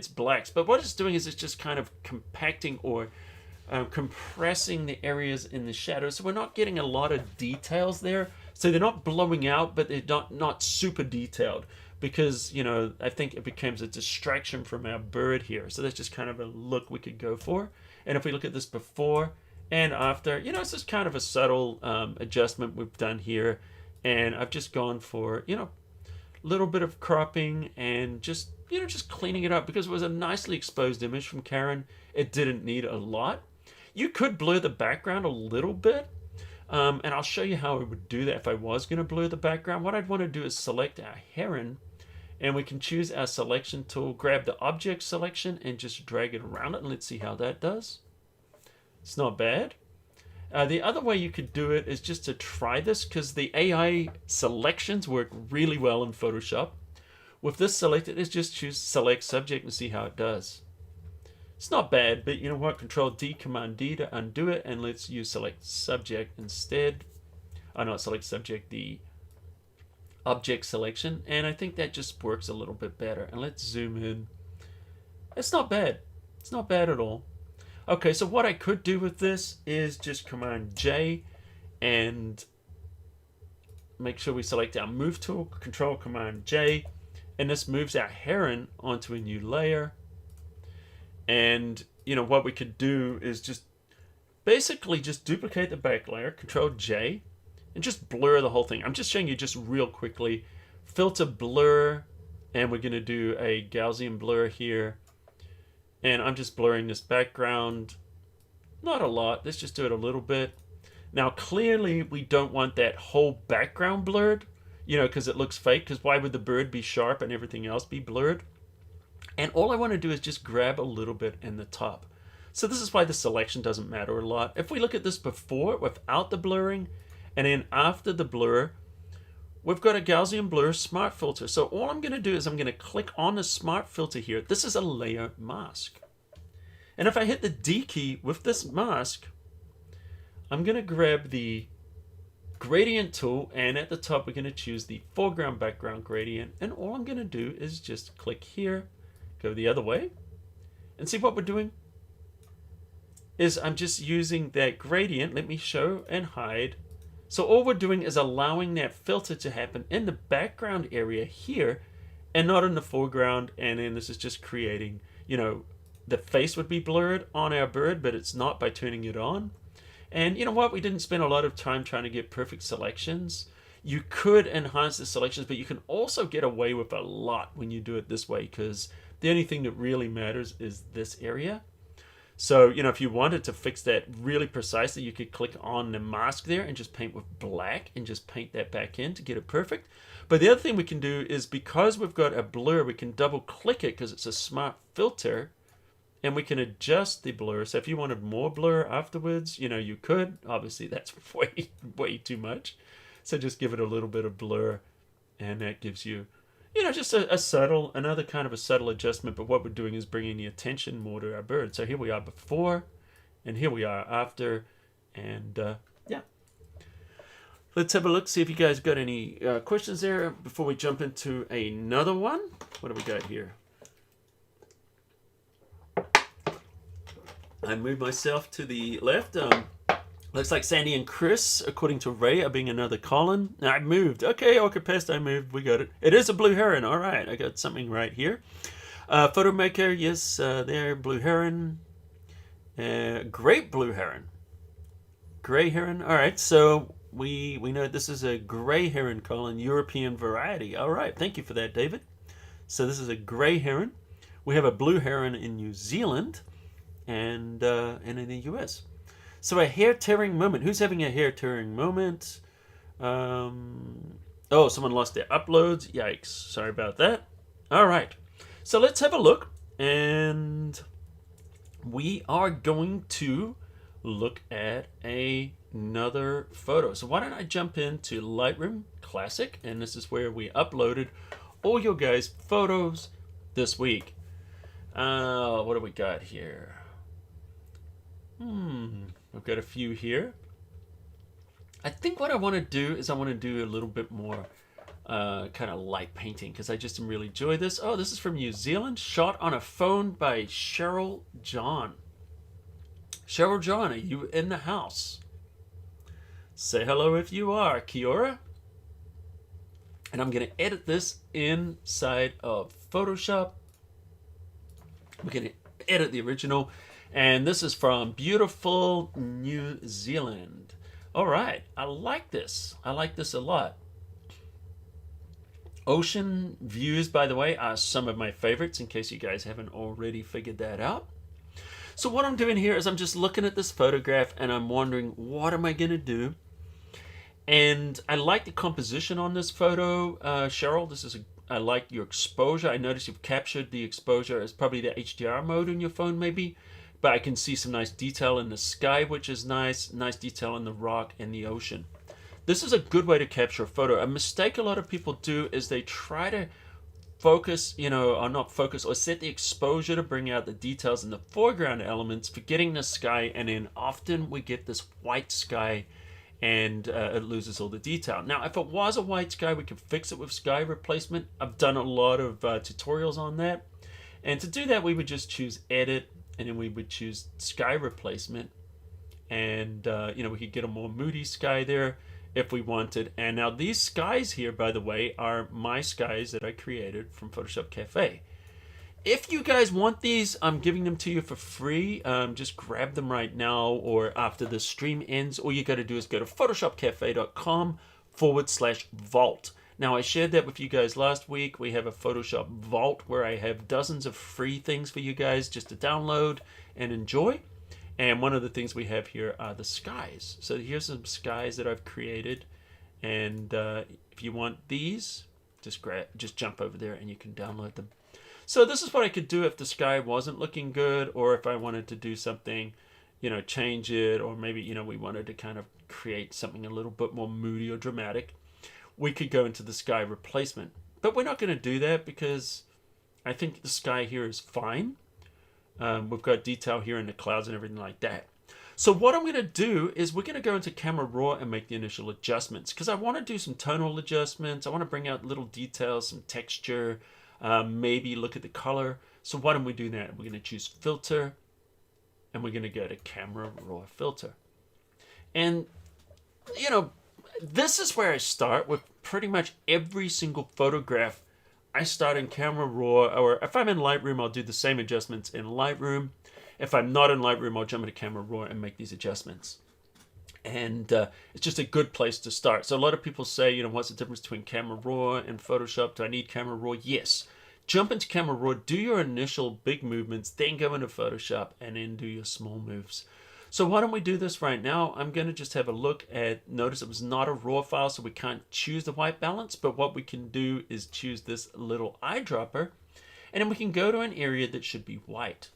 blacks. But what it's doing is it's just kind of compacting or compressing the areas in the shadows. So we're not getting a lot of details there. So they're not blowing out, but they're not super detailed because, I think it becomes a distraction from our bird here. So that's just kind of a look we could go for. And if we look at this before and after, it's just kind of a subtle adjustment we've done here. And I've just gone for, a little bit of cropping and just cleaning it up because it was a nicely exposed image from Karen. It didn't need a lot. You could blur the background a little bit. And I'll show you how I would do that if I was going to blur the background. What I'd want to do is select our heron and we can choose our selection tool, grab the object selection and just drag it around it. And let's see how that does. It's not bad. The other way you could do it is just to try this, because the AI selections work really well in Photoshop. With this selected, is just choose select subject and see how it does. It's not bad, but you know what? Control D, Command D to undo it, and let's use select subject instead. Oh, not select subject, the object selection, and I think that just works a little bit better. And let's zoom in. It's not bad. It's not bad at all. Okay, so what I could do with this is just Command J and make sure we select our move tool, Control Command J, and this moves our heron onto a new layer. And you know what we could do is just basically just duplicate the back layer, Control J, and just blur the whole thing. I'm just showing you just real quickly. Filter blur, and we're going to do a Gaussian blur here. And I'm just blurring this background. Not a lot. Let's just do it a little bit. Now, clearly, we don't want that whole background blurred, you know, because it looks fake. Because why would the bird be sharp and everything else be blurred? And all I want to do is just grab a little bit in the top. So this is why the selection doesn't matter a lot. If we look at this before, without the blurring, and then after the blur, we've got a Gaussian blur smart filter. So all I'm going to do is I'm going to click on the smart filter here. This is a layer mask. And if I hit the D key with this mask, I'm going to grab the gradient tool, and at the top we're going to choose the foreground background gradient. And all I'm going to do is just click here, go the other way, and see what we're doing is I'm just using that gradient. Let me show and hide. So all we're doing is allowing that filter to happen in the background area here and not in the foreground. And then this is just creating, you know, the face would be blurred on our bird, but it's not by turning it on. And you know what? We didn't spend a lot of time trying to get perfect selections. You could enhance the selections, but you can also get away with a lot when you do it this way, because the only thing that really matters is this area. So, you know, if you wanted to fix that really precisely, you could click on the mask there and just paint with black and just paint that back in to get it perfect. But the other thing we can do is, because we've got a blur, we can double click it because it's a smart filter, and we can adjust the blur. So if you wanted more blur afterwards, you know, you could. Obviously, that's way too much. So just give it a little bit of blur, and that gives you, you know, just another kind of a subtle adjustment. But what we're doing is bringing the attention more to our bird. So here we are before, and here we are after, and yeah. Let's have a look, see if you guys got any questions there before we jump into another one. What do we got here? I moved myself to the left. Looks like Sandy and Chris, according to Ray, are being another Colin. I moved. Okay, Orcapest, I moved. We got it. It is a blue heron. All right, I got something right here. Photo maker, yes, there, blue heron. Great blue heron. Gray heron. All right, so we know this is a gray heron, Colin, European variety. All right, thank you for that, David. So this is a gray heron. We have a blue heron in New Zealand and in the US. So a hair-tearing moment. Who's having a hair-tearing moment? Oh, someone lost their uploads. Yikes. Sorry about that. All right. So let's have a look. And we are going to look at another photo. So why don't I jump into Lightroom Classic. And this is where we uploaded all your guys' photos this week. What do we got here? I've got a few here. I think what I want to do is I want to do a little bit more kind of light painting, because I just really enjoy this. Oh, this is from New Zealand, shot on a phone by Cheryl John. Cheryl John, are you in the house? Say hello if you are, Kiora. And I'm going to edit this inside of Photoshop. We're going to edit the original. And this is from beautiful New Zealand. All right, I like this. I like this a lot. Ocean views, by the way, are some of my favorites, in case you guys haven't already figured that out. So what I'm doing here is I'm just looking at this photograph and I'm wondering, what am I going to do? And I like the composition on this photo, Cheryl. I like your exposure. I notice you've captured the exposure as probably the HDR mode on your phone, maybe. but I can see some nice detail in the sky, which is nice detail in the rock and the ocean. This is a good way to capture a photo. A mistake a lot of people do is they try to focus, or not focus, or set the exposure to bring out the details in the foreground elements, forgetting the sky, and then often we get this white sky and it loses all the detail. Now, if it was a white sky, we could fix it with sky replacement. I've done a lot of tutorials on that. And to do that, we would just choose Edit, and then we would choose Sky Replacement. And, we could get a more moody sky there if we wanted. And now these skies here, by the way, are my skies that I created from photoshopCAFE. If you guys want these, I'm giving them to you for free. Just grab them right now or after the stream ends. All you got to do is go to photoshopcafe.com/vault. Now, I shared that with you guys last week. We have a Photoshop Vault where I have dozens of free things for you guys just to download and enjoy. And one of the things we have here are the skies. So here's some skies that I've created. And if you want these, just jump over there and you can download them. So this is what I could do if the sky wasn't looking good, or if I wanted to do something, change it, or maybe, we wanted to kind of create something a little bit more moody or dramatic. We could go into the sky replacement. But we're not going to do that because I think the sky here is fine. We've got detail here in the clouds and everything like that. So what I'm going to do is we're going to go into Camera Raw and make the initial adjustments, because I want to do some tonal adjustments. I want to bring out little details, some texture, maybe look at the color. So why don't we do that? We're going to choose Filter, and we're going to go to Camera Raw Filter. And, this is where I start with pretty much every single photograph. I start in Camera Raw, or if I'm in Lightroom, I'll do the same adjustments in Lightroom. If I'm not in Lightroom, I'll jump into Camera Raw and make these adjustments. And it's just a good place to start. So a lot of people say, what's the difference between Camera Raw and Photoshop? Do I need Camera Raw? Yes. Jump into Camera Raw, do your initial big movements, then go into Photoshop, and then do your small moves. So why don't we do this right now? I'm going to just have a look at, notice it was not a raw file, so we can't choose the white balance, but what we can do is choose this little eyedropper, and then we can go to an area that should be white.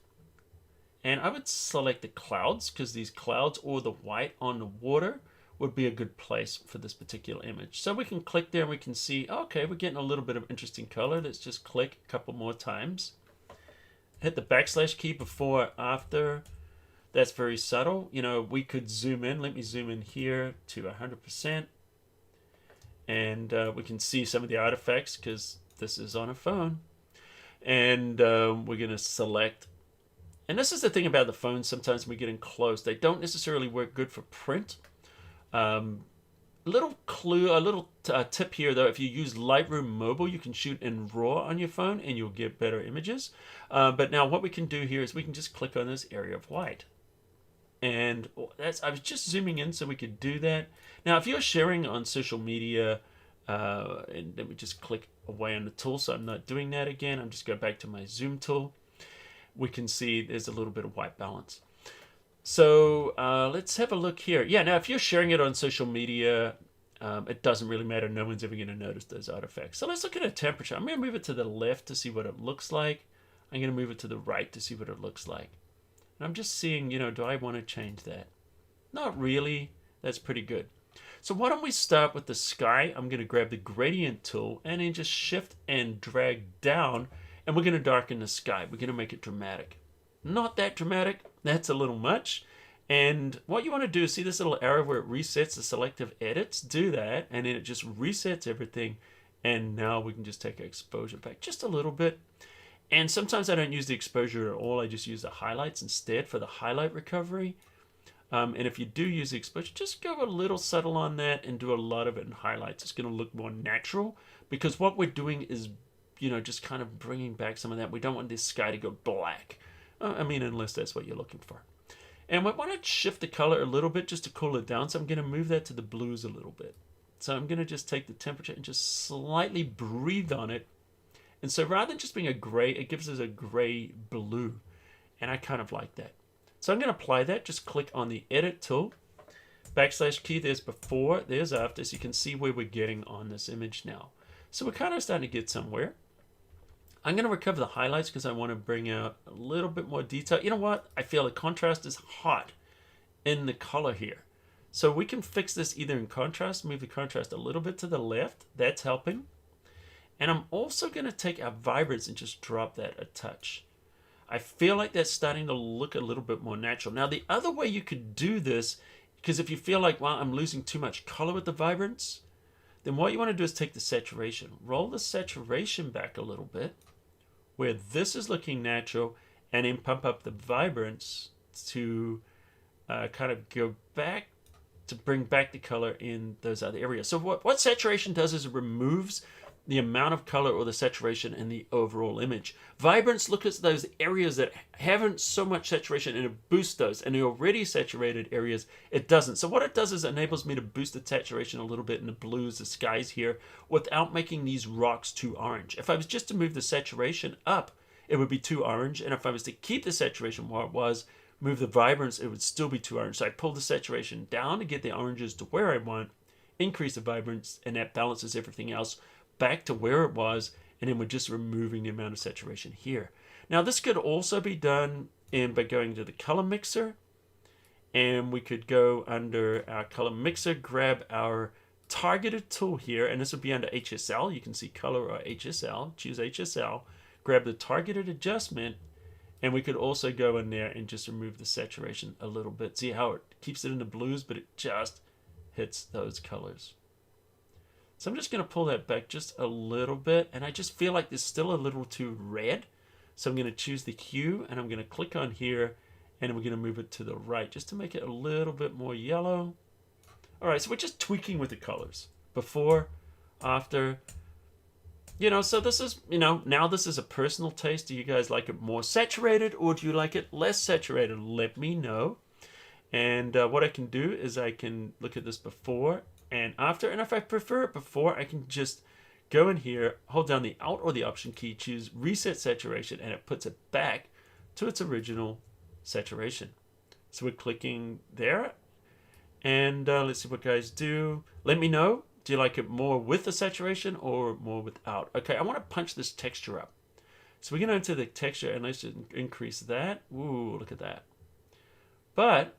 And I would select the clouds, because these clouds or the white on the water would be a good place for this particular image. So we can click there and we can see, okay, we're getting a little bit of interesting color. Let's just click a couple more times. Hit the backslash key before, after. That's very subtle. We could zoom in. Let me zoom in here to 100%. And we can see some of the artifacts because this is on a phone. And we're going to select. And this is the thing about the phones. Sometimes when we get in close, they don't necessarily work good for print. Little clue, a little tip here though, if you use Lightroom Mobile, you can shoot in RAW on your phone and you'll get better images. But now what we can do here is we can just click on this area of white. And I was just zooming in so we could do that. Now, if you're sharing on social media, and let me just click away on the tool, so I'm not doing that again. I'm just going back to my zoom tool. We can see there's a little bit of white balance. So let's have a look here. Yeah, now if you're sharing it on social media, it doesn't really matter. No one's ever going to notice those artifacts. So let's look at a temperature. I'm going to move it to the left to see what it looks like. I'm going to move it to the right to see what it looks like. And I'm just seeing, do I want to change that? Not really. That's pretty good. So why don't we start with the sky? I'm going to grab the gradient tool and then just shift and drag down. And we're going to darken the sky. We're going to make it dramatic. Not that dramatic. That's a little much. And what you want to do is see this little arrow where it resets the selective edits. Do that. And then it just resets everything. And now we can just take our exposure back just a little bit. And sometimes I don't use the exposure at all. I just use the highlights instead for the highlight recovery. And if you do use the exposure, just go a little subtle on that and do a lot of it in highlights. It's going to look more natural because what we're doing is, just kind of bringing back some of that. We don't want this sky to go black. Unless that's what you're looking for. And we want to shift the color a little bit just to cool it down. So I'm going to move that to the blues a little bit. So I'm going to just take the temperature and just slightly breathe on it. And so rather than just being a gray, it gives us a gray blue. And I kind of like that. So I'm going to apply that. Just click on the edit tool. Backslash key, there's before, there's after. So you can see where we're getting on this image now. So we're kind of starting to get somewhere. I'm going to recover the highlights because I want to bring out a little bit more detail. You know what? I feel the contrast is hot in the color here. So we can fix this either in contrast, move the contrast a little bit to the left. That's helping. And I'm also going to take our vibrance and just drop that a touch. I feel like that's starting to look a little bit more natural. Now, the other way you could do this, because if you feel like, well, I'm losing too much color with the vibrance, then what you want to do is take the saturation. Roll the saturation back a little bit, where this is looking natural, and then pump up the vibrance to kind of go back, to bring back the color in those other areas. So what saturation does is it removes the amount of color or the saturation in the overall image. Vibrance looks at those areas that haven't so much saturation and it boosts those, and the already saturated areas it doesn't. So what it does is it enables me to boost the saturation a little bit in the blues, the skies here, without making these rocks too orange. If I was just to move the saturation up, it would be too orange, and if I was to keep the saturation where it was, move the vibrance, it would still be too orange. So I pull the saturation down to get the oranges to where I want, increase the vibrance, and that balances everything else back to where it was, and then we're just removing the amount of saturation here. Now this could also be done by going to the color mixer, and we could go under our color mixer, grab our targeted tool here, and this would be under HSL. You can see color or HSL, choose HSL, grab the targeted adjustment, and we could also go in there and just remove the saturation a little bit. See how it keeps it in the blues, but it just hits those colors. So I'm just going to pull that back just a little bit, and I just feel like there's still a little too red. So I'm going to choose the hue, and I'm going to click on here, and we're going to move it to the right just to make it a little bit more yellow. All right, so we're just tweaking with the colors. Before, after, so this is, now this is a personal taste. Do you guys like it more saturated, or do you like it less saturated? Let me know. And what I can do is I can look at this before and after, and if I prefer it before, I can just go in here, hold down the Alt or the Option key, choose Reset Saturation, and it puts it back to its original saturation. So we're clicking there, and let's see what guys do. Let me know, do you like it more with the saturation or more without? Okay, I want to punch this texture up. So we're going to enter the texture, and let's just increase that. Ooh, look at that. But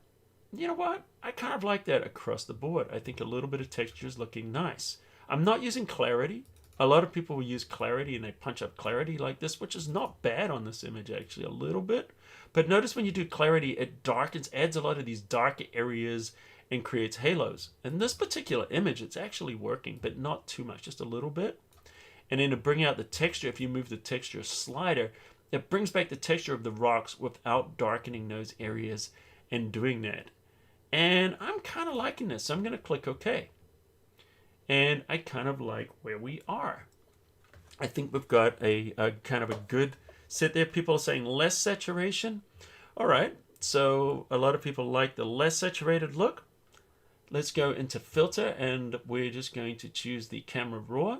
you know what? I kind of like that across the board. I think a little bit of texture is looking nice. I'm not using clarity. A lot of people will use clarity and they punch up clarity like this, which is not bad on this image actually, a little bit. But notice when you do clarity, it darkens, adds a lot of these dark areas and creates halos. In this particular image, it's actually working, but not too much, just a little bit. And then to bring out the texture, if you move the texture slider, it brings back the texture of the rocks without darkening those areas and doing that. And I'm kind of liking this, so I'm going to click OK. And I kind of like where we are. I think we've got a kind of a good set there. People are saying less saturation. All right, so a lot of people like the less saturated look. Let's go into filter, and we're just going to choose the camera raw.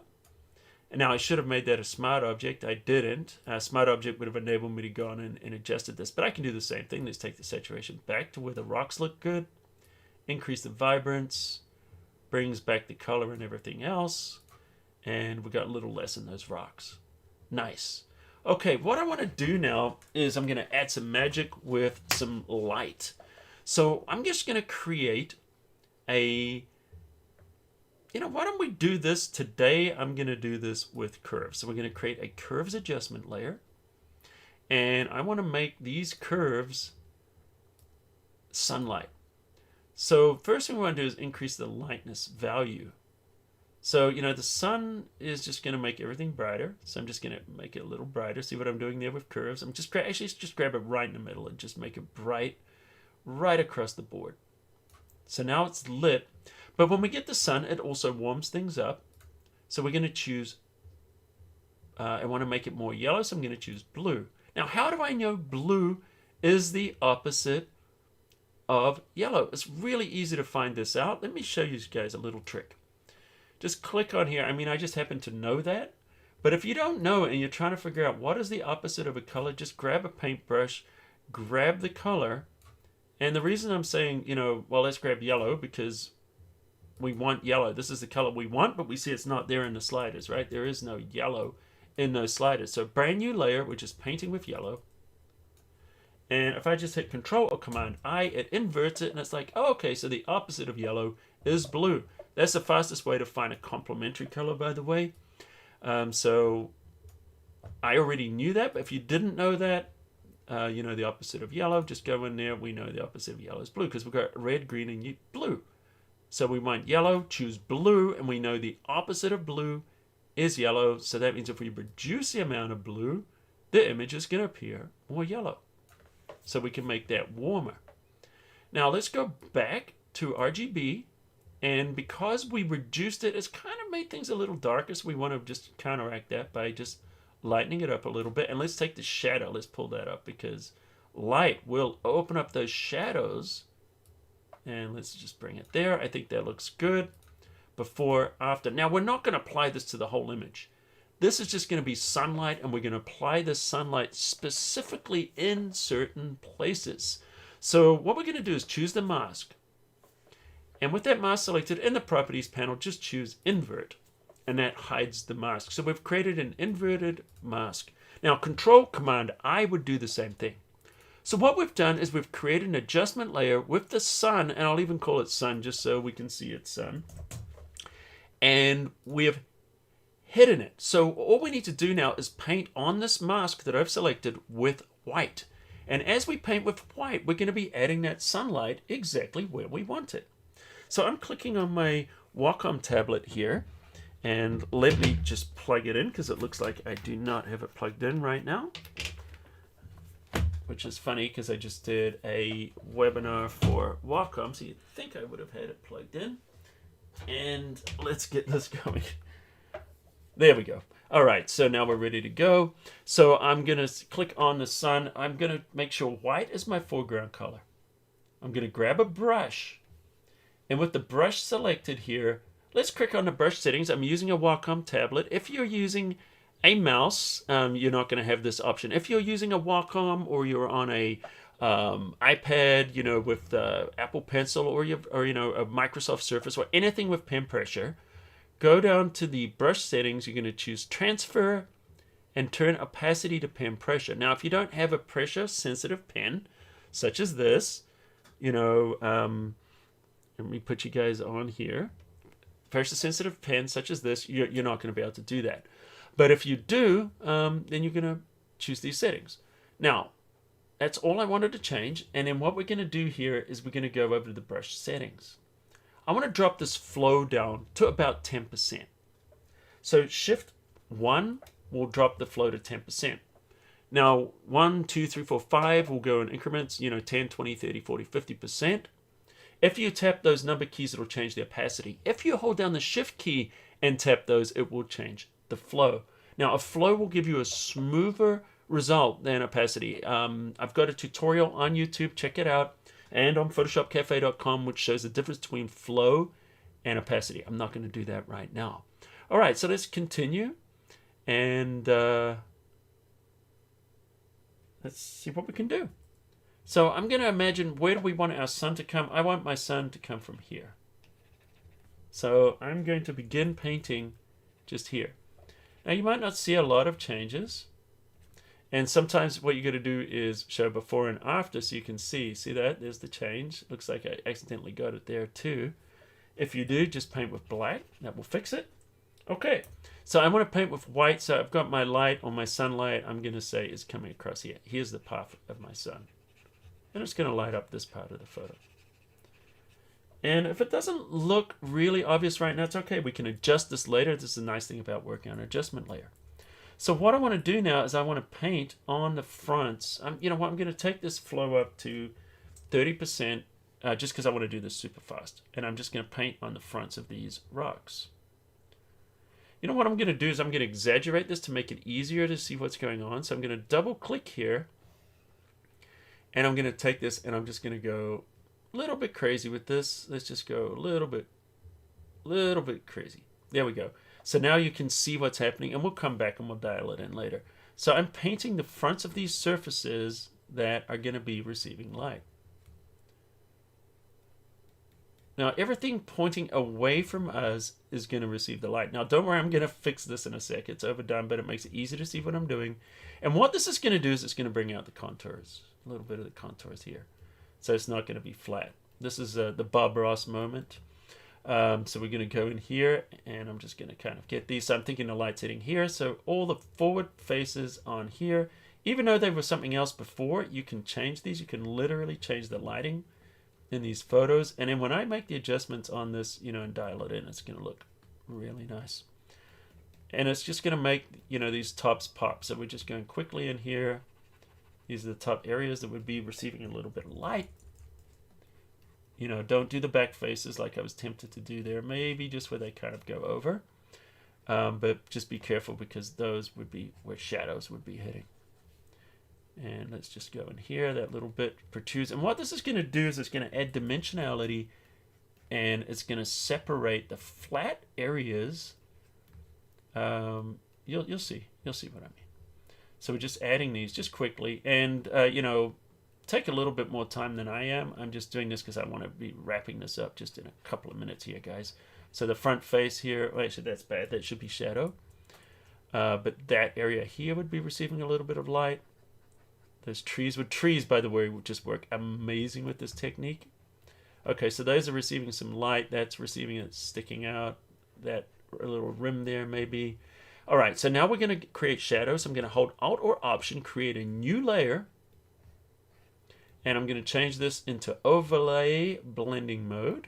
And now I should have made that a smart object. I didn't. A smart object would have enabled me to go on and adjusted this, but I can do the same thing. Let's take the saturation back to where the rocks look good. Increase the vibrance, brings back the color and everything else, and we got a little less in those rocks. Nice. Okay, what I want to do now is I'm going to add some magic with some light. So I'm just going to create a, why don't we do this today? I'm going to do this with curves. So we're going to create a curves adjustment layer, and I want to make these curves sunlight. So first thing we want to do is increase the lightness value. So, the sun is just going to make everything brighter. So I'm just going to make it a little brighter. See what I'm doing there with curves? I'm just just grab it right in the middle and just make it bright right across the board. So now it's lit. But when we get the sun, it also warms things up. So we're going to choose, I want to make it more yellow, so I'm going to choose blue. Now, how do I know blue is the opposite of yellow? It's really easy to find this out. Let me show you guys a little trick. Just click on here. I just happen to know that. But if you don't know it and you're trying to figure out what is the opposite of a color, just grab a paintbrush, grab the color. And the reason I'm saying, well, let's grab yellow, because we want yellow. This is the color we want, but we see it's not there in the sliders, right? There is no yellow in those sliders. So brand new layer, which is painting with yellow. And if I just hit Control or Command I, it inverts it, and it's like, oh, okay, so the opposite of yellow is blue. That's the fastest way to find a complementary color, by the way. So I already knew that, but if you didn't know that, you know the opposite of yellow, just go in there. We know the opposite of yellow is blue because we've got red, green, and blue. So we want yellow, choose blue, and we know the opposite of blue is yellow. So that means if we reduce the amount of blue, the image is going to appear more yellow. So we can make that warmer. Now let's go back to RGB. And because we reduced it, it's kind of made things a little darker. So we want to just counteract that by just lightening it up a little bit. And let's take the shadow. Let's pull that up because light will open up those shadows. And let's just bring it there. I think that looks good. Before, after. Now we're not going to apply this to the whole image. This is just going to be sunlight, and we're going to apply this sunlight specifically in certain places. So what we're going to do is choose the mask. And with that mask selected in the Properties panel, just choose Invert. And that hides the mask. So we've created an inverted mask. Now Control Command I would do the same thing. So what we've done is we've created an adjustment layer with the sun, and I'll even call it sun just so we can see it's sun. And we have hidden it. So all we need to do now is paint on this mask that I've selected with white. And as we paint with white, we're going to be adding that sunlight exactly where we want it. So I'm clicking on my Wacom tablet here, and let me just plug it in because it looks like I do not have it plugged in right now. Which is funny because I just did a webinar for Wacom, so you'd think I would have had it plugged in. And let's get this going. There we go. All right, so now we're ready to go. So I'm going to click on the sun. I'm going to make sure white is my foreground color. I'm going to grab a brush. And with the brush selected here, let's click on the brush settings. I'm using a Wacom tablet. If you're using a mouse, you're not going to have this option. If you're using a Wacom or you're on a iPad, you know, with Apple Pencil or you know, a Microsoft Surface or anything with pen pressure, go down to the brush settings. You're going to choose Transfer and turn opacity to pen pressure. Now, if you don't have a pressure sensitive pen, such as this, you know, let me put you guys on here. Pressure sensitive pen such as this, you're not going to be able to do that. But if you do, then you're going to choose these settings. Now, that's all I wanted to change. And then what we're going to do here is we're going to go over to the brush settings. I want to drop this flow down to about 10%. So Shift 1 will drop the flow to 10%. Now, 1, 2, 3, 4, 5 will go in increments, you know, 10, 20, 30, 40, 50%. If you tap those number keys, it'll change the opacity. If you hold down the Shift key and tap those, it will change the flow. Now, a flow will give you a smoother result than opacity. I've got a tutorial on YouTube. Check it out. And on photoshopcafe.com, which shows the difference between flow and opacity. I'm not going to do that right now. All right, so let's continue. And let's see what we can do. So I'm going to imagine, where do we want our sun to come? I want my sun to come from here. So I'm going to begin painting just here. Now you might not see a lot of changes. And sometimes what you're going to do is show before and after so you can see. See that? There's the change. Looks like I accidentally got it there too. If you do, just paint with black. That will fix it. Okay. So I want to paint with white. So I've got my light on my sunlight. I'm going to say is coming across here. Here's the path of my sun. And it's going to light up this part of the photo. And if it doesn't look really obvious right now, it's okay. We can adjust this later. This is a nice thing about working on an adjustment layer. So what I want to do now is I want to paint on the fronts. You know what? I'm going to take this flow up to 30% just because I want to do this super fast. And I'm just going to paint on the fronts of these rocks. You know what I'm going to do is I'm going to exaggerate this to make it easier to see what's going on. So I'm going to double click here. And I'm going to take this and I'm just going to go a little bit crazy with this. Let's just go a little bit crazy. There we go. So now you can see what's happening, and we'll come back and we'll dial it in later. So I'm painting the fronts of these surfaces that are going to be receiving light. Now, everything pointing away from us is going to receive the light. Now, don't worry, I'm going to fix this in a sec. It's overdone, but it makes it easy to see what I'm doing. And what this is going to do is it's going to bring out the contours, a little bit of the contours here. So it's not going to be flat. This is the Bob Ross moment. So we're going to go in here, and I'm just going to kind of get these. So I'm thinking the light's hitting here. So all the forward faces on here, even though they were something else before, you can change these. You can literally change the lighting in these photos, and then when I make the adjustments on this, and dial it in, it's going to look really nice, and it's just going to make these tops pop. So we're just going quickly in here. These are the top areas that would be receiving a little bit of light. Don't do the back faces like I was tempted to do there, maybe just where they kind of go over, but just be careful because those would be where shadows would be hitting. And let's just go in here. That little bit protrudes. And what this is going to do is it's going to add dimensionality, and it's going to separate the flat areas. You'll see. You'll see what I mean. So we're just adding these just quickly. And, take a little bit more time than I am. I'm just doing this because I want to be wrapping this up just in a couple of minutes here, guys. So the front face here, well, actually that's bad. That should be shadow. But that area here would be receiving a little bit of light. There's trees. Trees, by the way, would just work amazing with this technique. Okay, so those are receiving some light. That's receiving it sticking out. That a little rim there, maybe. All right, so now we're going to create shadows. I'm going to hold Alt or Option, create a new layer. And I'm going to change this into Overlay Blending Mode.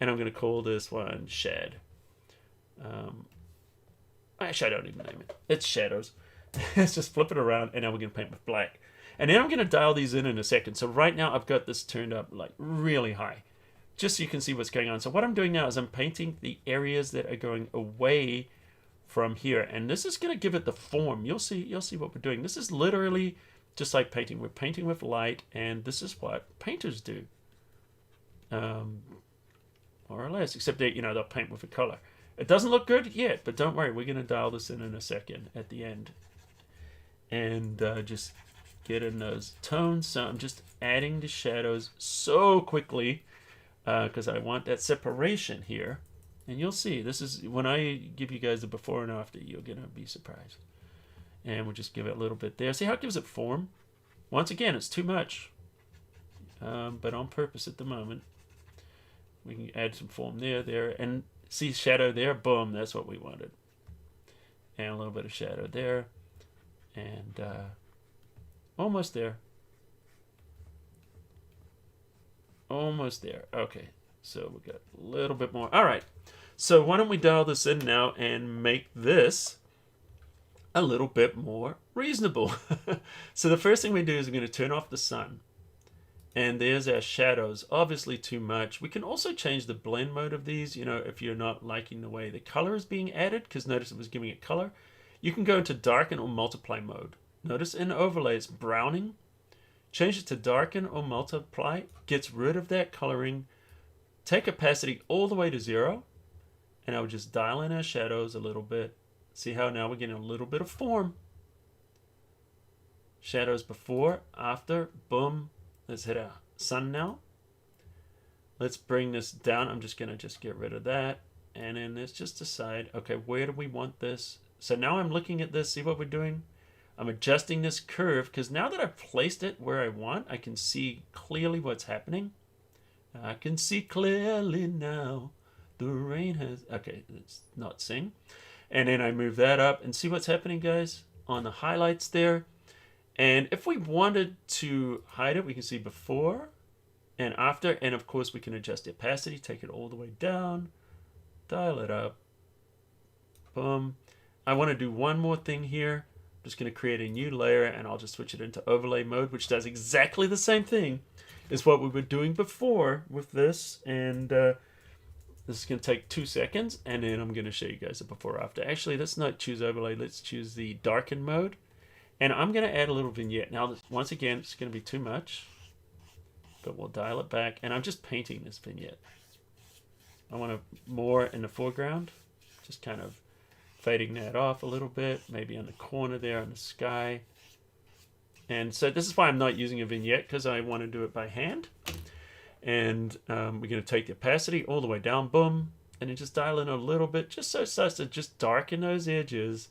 And I'm going to call this one Shad. Actually, I don't even name it. It's Shadows. Let's just flip it around, and now we're going to paint with black. And then I'm going to dial these in a second. So right now I've got this turned up like really high, just so you can see what's going on. So what I'm doing now is I'm painting the areas that are going away from here, and this is going to give it the form. You'll see what we're doing. This is literally just like painting. We're painting with light, and this is what painters do, more or less, except that they'll paint with a color. It doesn't look good yet, but don't worry, we're going to dial this in a second at the end. And just get in those tones. So I'm just adding the shadows so quickly because I want that separation here. And you'll see, this is when I give you guys the before and after, you're going to be surprised. And we'll just give it a little bit there. See how it gives it form? Once again, it's too much, but on purpose at the moment. We can add some form there, and see shadow there? Boom, that's what we wanted. And a little bit of shadow there. And almost there. Almost there. Okay, so we got a little bit more. All right, so why don't we dial this in now and make this a little bit more reasonable. So the first thing we do is we're going to turn off the sun. And there's our shadows. Obviously too much. We can also change the blend mode of these, if you're not liking the way the color is being added, because notice it was giving it color. You can go into darken or multiply mode. Notice in overlay it's browning. Change it to darken or multiply. Gets rid of that coloring. Take opacity all the way to 0. And I would just dial in our shadows a little bit. See how now we're getting a little bit of form. Shadows before, after, boom. Let's hit our sun now. Let's bring this down. I'm just going to get rid of that. And then let's just decide, okay, where do we want this? So now I'm looking at this. See what we're doing? I'm adjusting this curve because now that I've placed it where I want, I can see clearly what's happening. I can see clearly now. The rain has... Okay, let's not sing. And then I move that up and see what's happening, guys, on the highlights there. And if we wanted to hide it, we can see before and after. And of course, we can adjust the opacity, take it all the way down, dial it up. Boom. I want to do one more thing here. I'm just going to create a new layer, and I'll just switch it into overlay mode, which does exactly the same thing as what we were doing before with this. And this is going to take 2 seconds, and then I'm going to show you guys the before after. Actually, let's not choose overlay. Let's choose the darken mode. And I'm going to add a little vignette. Now, once again, it's going to be too much, but we'll dial it back. And I'm just painting this vignette. I want more in the foreground, just kind of fading that off a little bit, maybe on the corner there in the sky. And so this is why I'm not using a vignette, because I want to do it by hand. And we're going to take the opacity all the way down, boom, and then just dial in a little bit, just so it starts to just darken those edges.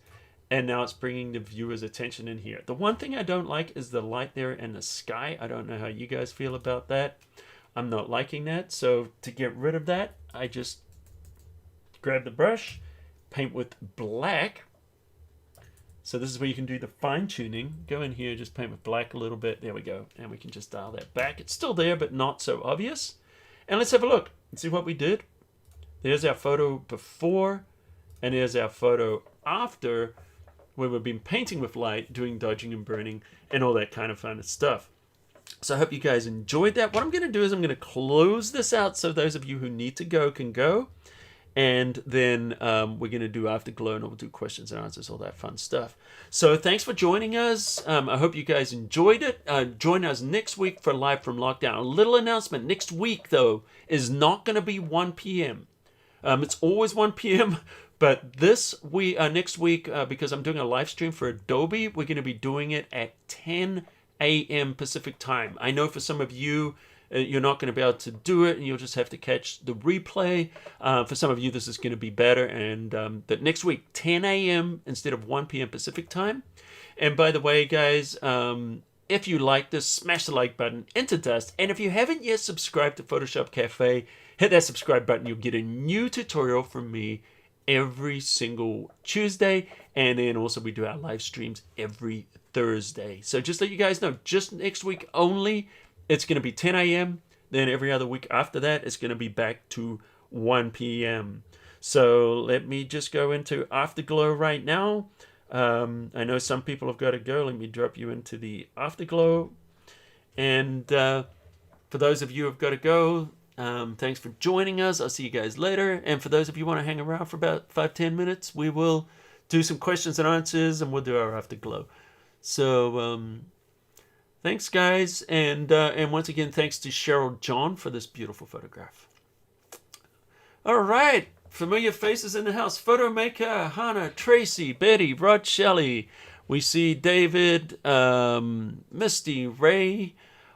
And now it's bringing the viewer's attention in here. The one thing I don't like is the light there and the sky. I don't know how you guys feel about that. I'm not liking that. So to get rid of that, I just grab the brush, paint with black. So this is where you can do the fine tuning. Go in here, just paint with black a little bit. There we go. And we can just dial that back. It's still there, but not so obvious. And let's have a look and see what we did. There's our photo before, and there's our photo after, where we've been painting with light, doing dodging and burning, and all that kind of fun stuff. So I hope you guys enjoyed that. What I'm going to do is I'm going to close this out so those of you who need to go can go. And then we're going to do Afterglow, and we'll do questions and answers, all that fun stuff. So thanks for joining us. I hope you guys enjoyed it. Join us next week for Live from Lockdown. A little announcement. Next week, though, is not going to be 1 p.m. It's always 1 p.m., but next week, because I'm doing a live stream for Adobe, we're going to be doing it at 10 a.m. Pacific time. I know for some of you, you're not going to be able to do it, and you'll just have to catch the replay. For some of you, this is going to be better. And but next week, 10 a.m. instead of 1 p.m. Pacific time. And by the way, guys, if you like this, smash the like button into dust. And if you haven't yet subscribed to Photoshop Cafe, hit that subscribe button. You'll get a new tutorial from me every single Tuesday. And then also we do our live streams every Thursday. So just let you guys know, just next week only, it's going to be 10 a.m. Then every other week after that, it's going to be back to 1 p.m. So let me just go into Afterglow right now. I know some people have got to go. Let me drop you into the Afterglow. And for those of you who have got to go, thanks for joining us. I'll see you guys later. And for those of you who want to hang around for about 5-10 minutes, we will do some questions and answers, and we'll do our Afterglow. So thanks, guys. And once again, thanks to Cheryl John for this beautiful photograph. All right. Familiar faces in the house. Photo Maker, Hannah, Tracy, Betty, Rod Shelley. We see David, Misty, Ray.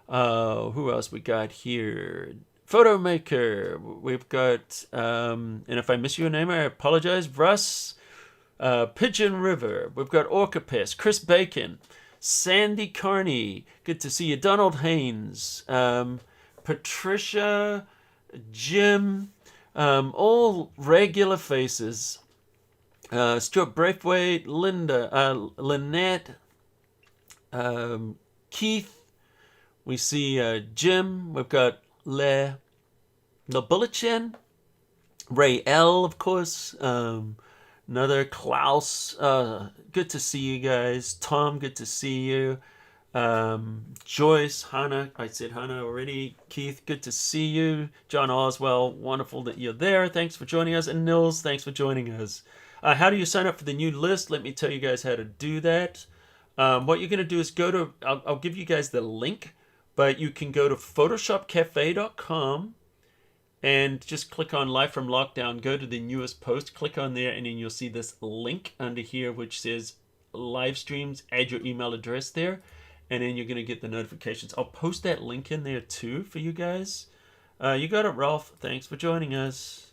Who else we got here? Photo Maker. We've got, and if I miss your name, I apologize. Russ, Pigeon River. We've got Orca Pest, Chris Bacon, Sandy Carney. Good to see you. Donald Haynes, Patricia, Jim. All regular faces. Stuart Braithwaite, Linda, Lynette, Keith. We see Jim. We've got Le Bulletchen, Ray L, of course. Another Klaus. Good to see you guys. Tom, good to see you. Joyce, Hannah, I said Hannah already. Keith, good to see you. John Oswell, wonderful that you're there. Thanks for joining us. And Nils, thanks for joining us. How do you sign up for the new list? Let me tell you guys how to do that. What you're going to do is go to, I'll give you guys the link, but you can go to photoshopcafe.com and just click on Live from Lockdown. Go to the newest post, click on there, and then you'll see this link under here which says live streams. Add your email address there. And then you're going to get the notifications. I'll post that link in there too for you guys. You got it, Ralph. Thanks for joining us.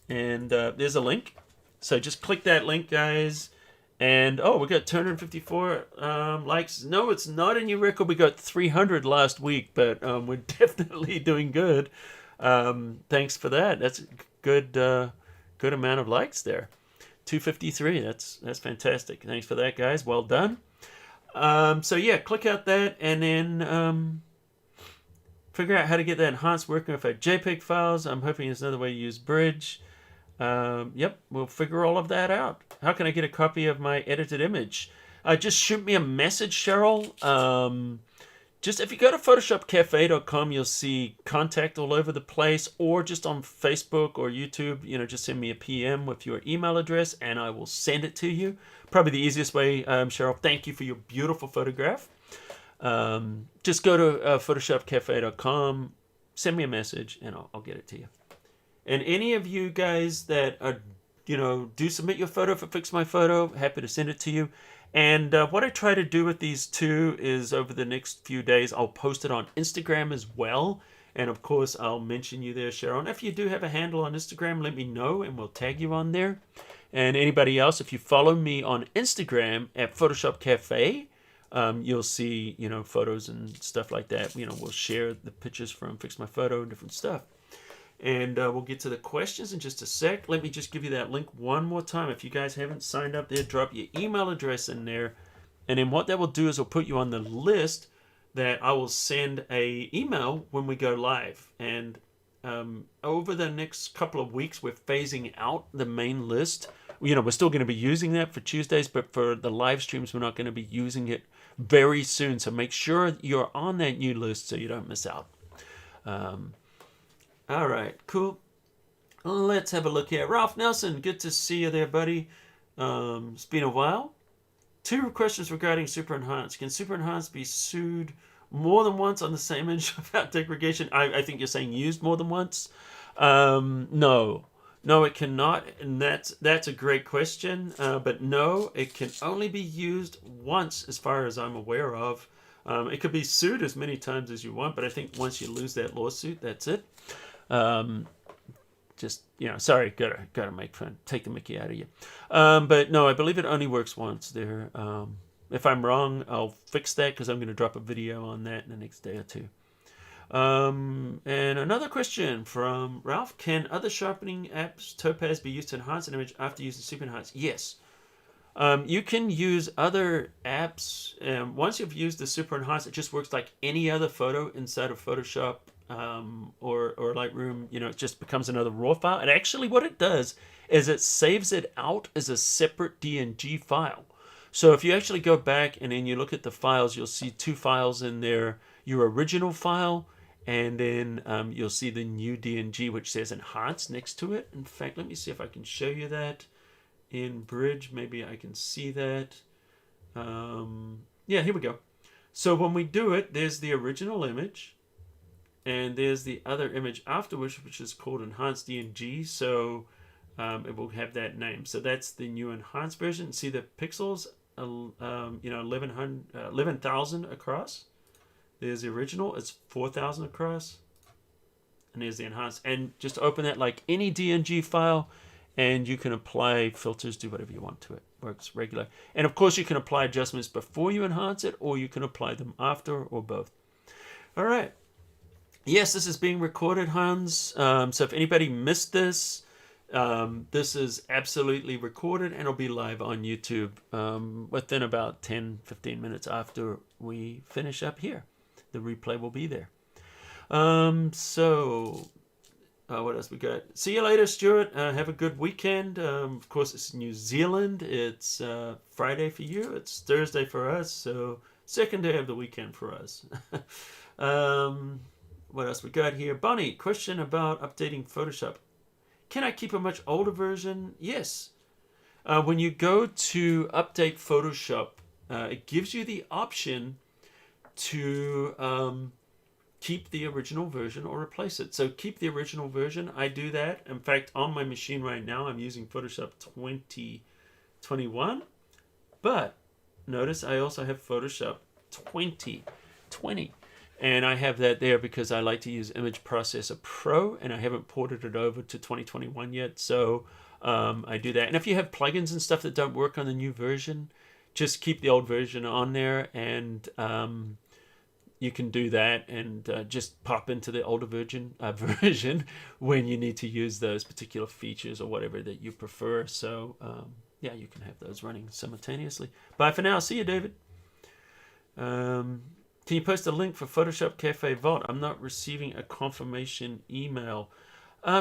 And there's a link. So just click that link, guys. And, oh, we got 254 likes. No, it's not a new record. We got 300 last week, but we're definitely doing good. Thanks for that. That's a good amount of likes there. 253. That's fantastic. Thanks for that, guys. Well done. So yeah, click out that and then figure out how to get that enhanced working with our JPEG files. I'm hoping there's another way to use Bridge. Yep, we'll figure all of that out. How can I get a copy of my edited image? Just shoot me a message, Cheryl. Just if you go to photoshopcafe.com, you'll see contact all over the place, or just on Facebook or YouTube, just send me a PM with your email address and I will send it to you. Probably the easiest way, Cheryl. Thank you for your beautiful photograph. Just go to photoshopcafe.com, send me a message, and I'll get it to you. And any of you guys that are, do submit your photo for Fix My Photo, happy to send it to you. And what I try to do with these two is over the next few days, I'll post it on Instagram as well. And of course, I'll mention you there, Sharon. If you do have a handle on Instagram, let me know and we'll tag you on there. And anybody else, if you follow me on Instagram at photoshopCAFE, you'll see, photos and stuff like that. We'll share the pictures from Fix My Photo and different stuff. And we'll get to the questions in just a sec. Let me just give you that link one more time. If you guys haven't signed up there, drop your email address in there. And then what that will do is it'll put you on the list that I will send a email when we go live. And over the next couple of weeks, we're phasing out the main list. We're still going to be using that for Tuesdays, but for the live streams, we're not going to be using it very soon. So make sure you're on that new list so you don't miss out. All right, cool. Let's have a look here. Ralph Nelson, good to see you there, buddy. It's been a while. 2 questions regarding Super Enhance. Can Super Enhance be sued more than once on the same image without degradation? I think you're saying used more than once. No, it cannot, and that's a great question. But no, it can only be used once, as far as I'm aware of. It could be sued as many times as you want, but I think once you lose that lawsuit, that's it. Sorry, gotta make fun, take the mickey out of you. But no, I believe it only works once there. If I'm wrong, I'll fix that because I'm going to drop a video on that in the next day or two. And another question from Ralph: can other sharpening apps, Topaz, be used to enhance an image after using Super Enhance? Yes. You can use other apps. Once you've used the Super Enhance, it just works like any other photo inside of Photoshop or Lightroom. It just becomes another raw file. And actually what it does is it saves it out as a separate DNG file. So if you actually go back and then you look at the files, you'll see 2 files in there, your original file, and then you'll see the new DNG, which says Enhance next to it. In fact, let me see if I can show you that in Bridge. Maybe I can see that. Yeah, here we go. So when we do it, there's the original image, and there's the other image afterwards, which is called Enhanced DNG. So it will have that name. So that's the new enhanced version. See the pixels, 11,000 across. There's the original. It's 4,000 across. And there's the enhanced. And just open that like any DNG file, and you can apply filters, do whatever you want to it. Works regular. And of course, you can apply adjustments before you enhance it, or you can apply them after, or both. All right. Yes, this is being recorded, Hans. So if anybody missed this, this is absolutely recorded and it'll be live on YouTube within about 10-15 minutes after we finish up here. The replay will be there. What else we got? See you later, Stuart. Have a good weekend. Of course, it's New Zealand. It's Friday for you. It's Thursday for us. So second day of the weekend for us. What else we got here? Bonnie, question about updating Photoshop. Can I keep a much older version? Yes. When you go to update Photoshop, it gives you the option to keep the original version or replace it. So keep the original version. I do that. In fact, on my machine right now, I'm using Photoshop 2021. But notice I also have Photoshop 2020. And I have that there because I like to use Image Processor Pro, and I haven't ported it over to 2021 yet. So I do that. And if you have plugins and stuff that don't work on the new version, just keep the old version on there, and you can do that and just pop into the older version when you need to use those particular features or whatever that you prefer. So yeah, you can have those running simultaneously. Bye for now. See you, David. Can you post a link for photoshopCAFE Vault? I'm not receiving a confirmation email.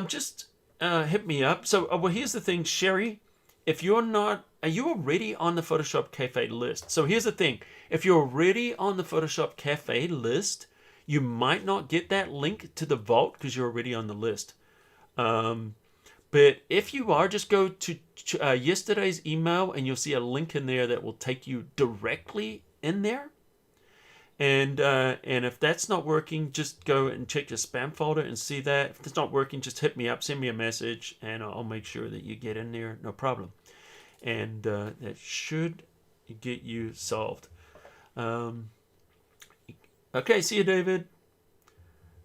Just hit me up. So, well, here's the thing, Sherry. If you're not, are you already on the photoshopCAFE list? So here's the thing. If you're already on the photoshopCAFE list, you might not get that link to the Vault because you're already on the list. But if you are, just go to yesterday's email and you'll see a link in there that will take you directly in there. And if that's not working, just go and check your spam folder and see that. If it's not working, just hit me up, send me a message, and I'll make sure that you get in there, no problem. And that should get you solved. Okay, see you, David.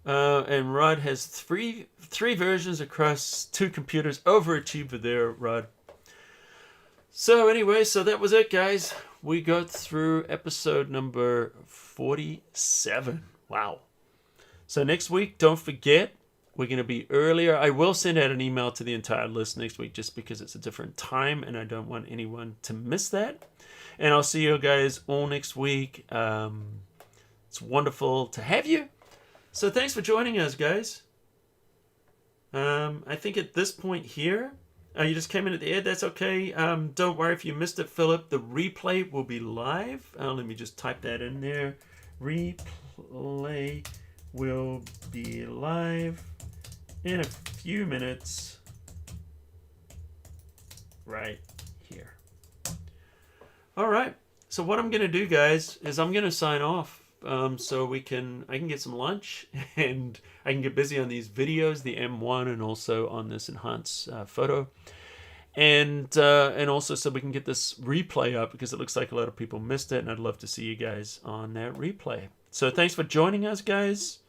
And Rod has three versions across 2 computers. Overachiever there, Rod. So anyway, so that was it, guys. We got through episode number 47. Wow. So next week, don't forget, we're going to be earlier. I will send out an email to the entire list next week just because it's a different time and I don't want anyone to miss that. And I'll see you guys all next week. It's wonderful to have you. So thanks for joining us, guys. I think at this point here, you just came in at the end. That's okay. Don't worry if you missed it, Philip. The replay will be live. Let me just type that in there. Replay will be live in a few minutes right here. All right. So what I'm going to do, guys, is I'm going to sign off. So I can get some lunch and I can get busy on these videos, the M1 and also on this enhanced photo. And also so we can get this replay up because it looks like a lot of people missed it and I'd love to see you guys on that replay. So thanks for joining us, guys.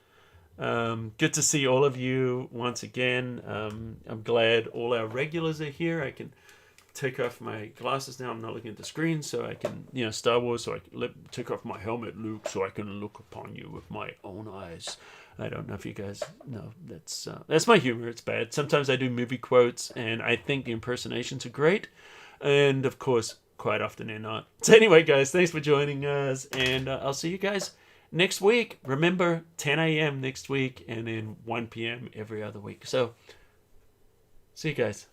Good to see all of you once again. I'm glad all our regulars are here. I can take off my glasses now. I'm not looking at the screen, so I can, Star Wars, so I can take off my helmet, Luke, so I can look upon you with my own eyes. I don't know if you guys know. That's my humor. It's bad. Sometimes I do movie quotes, and I think the impersonations are great. And, of course, quite often they're not. So anyway, guys, thanks for joining us, and I'll see you guys next week. Remember, 10 a.m. next week, and then 1 p.m. every other week. So, see you guys.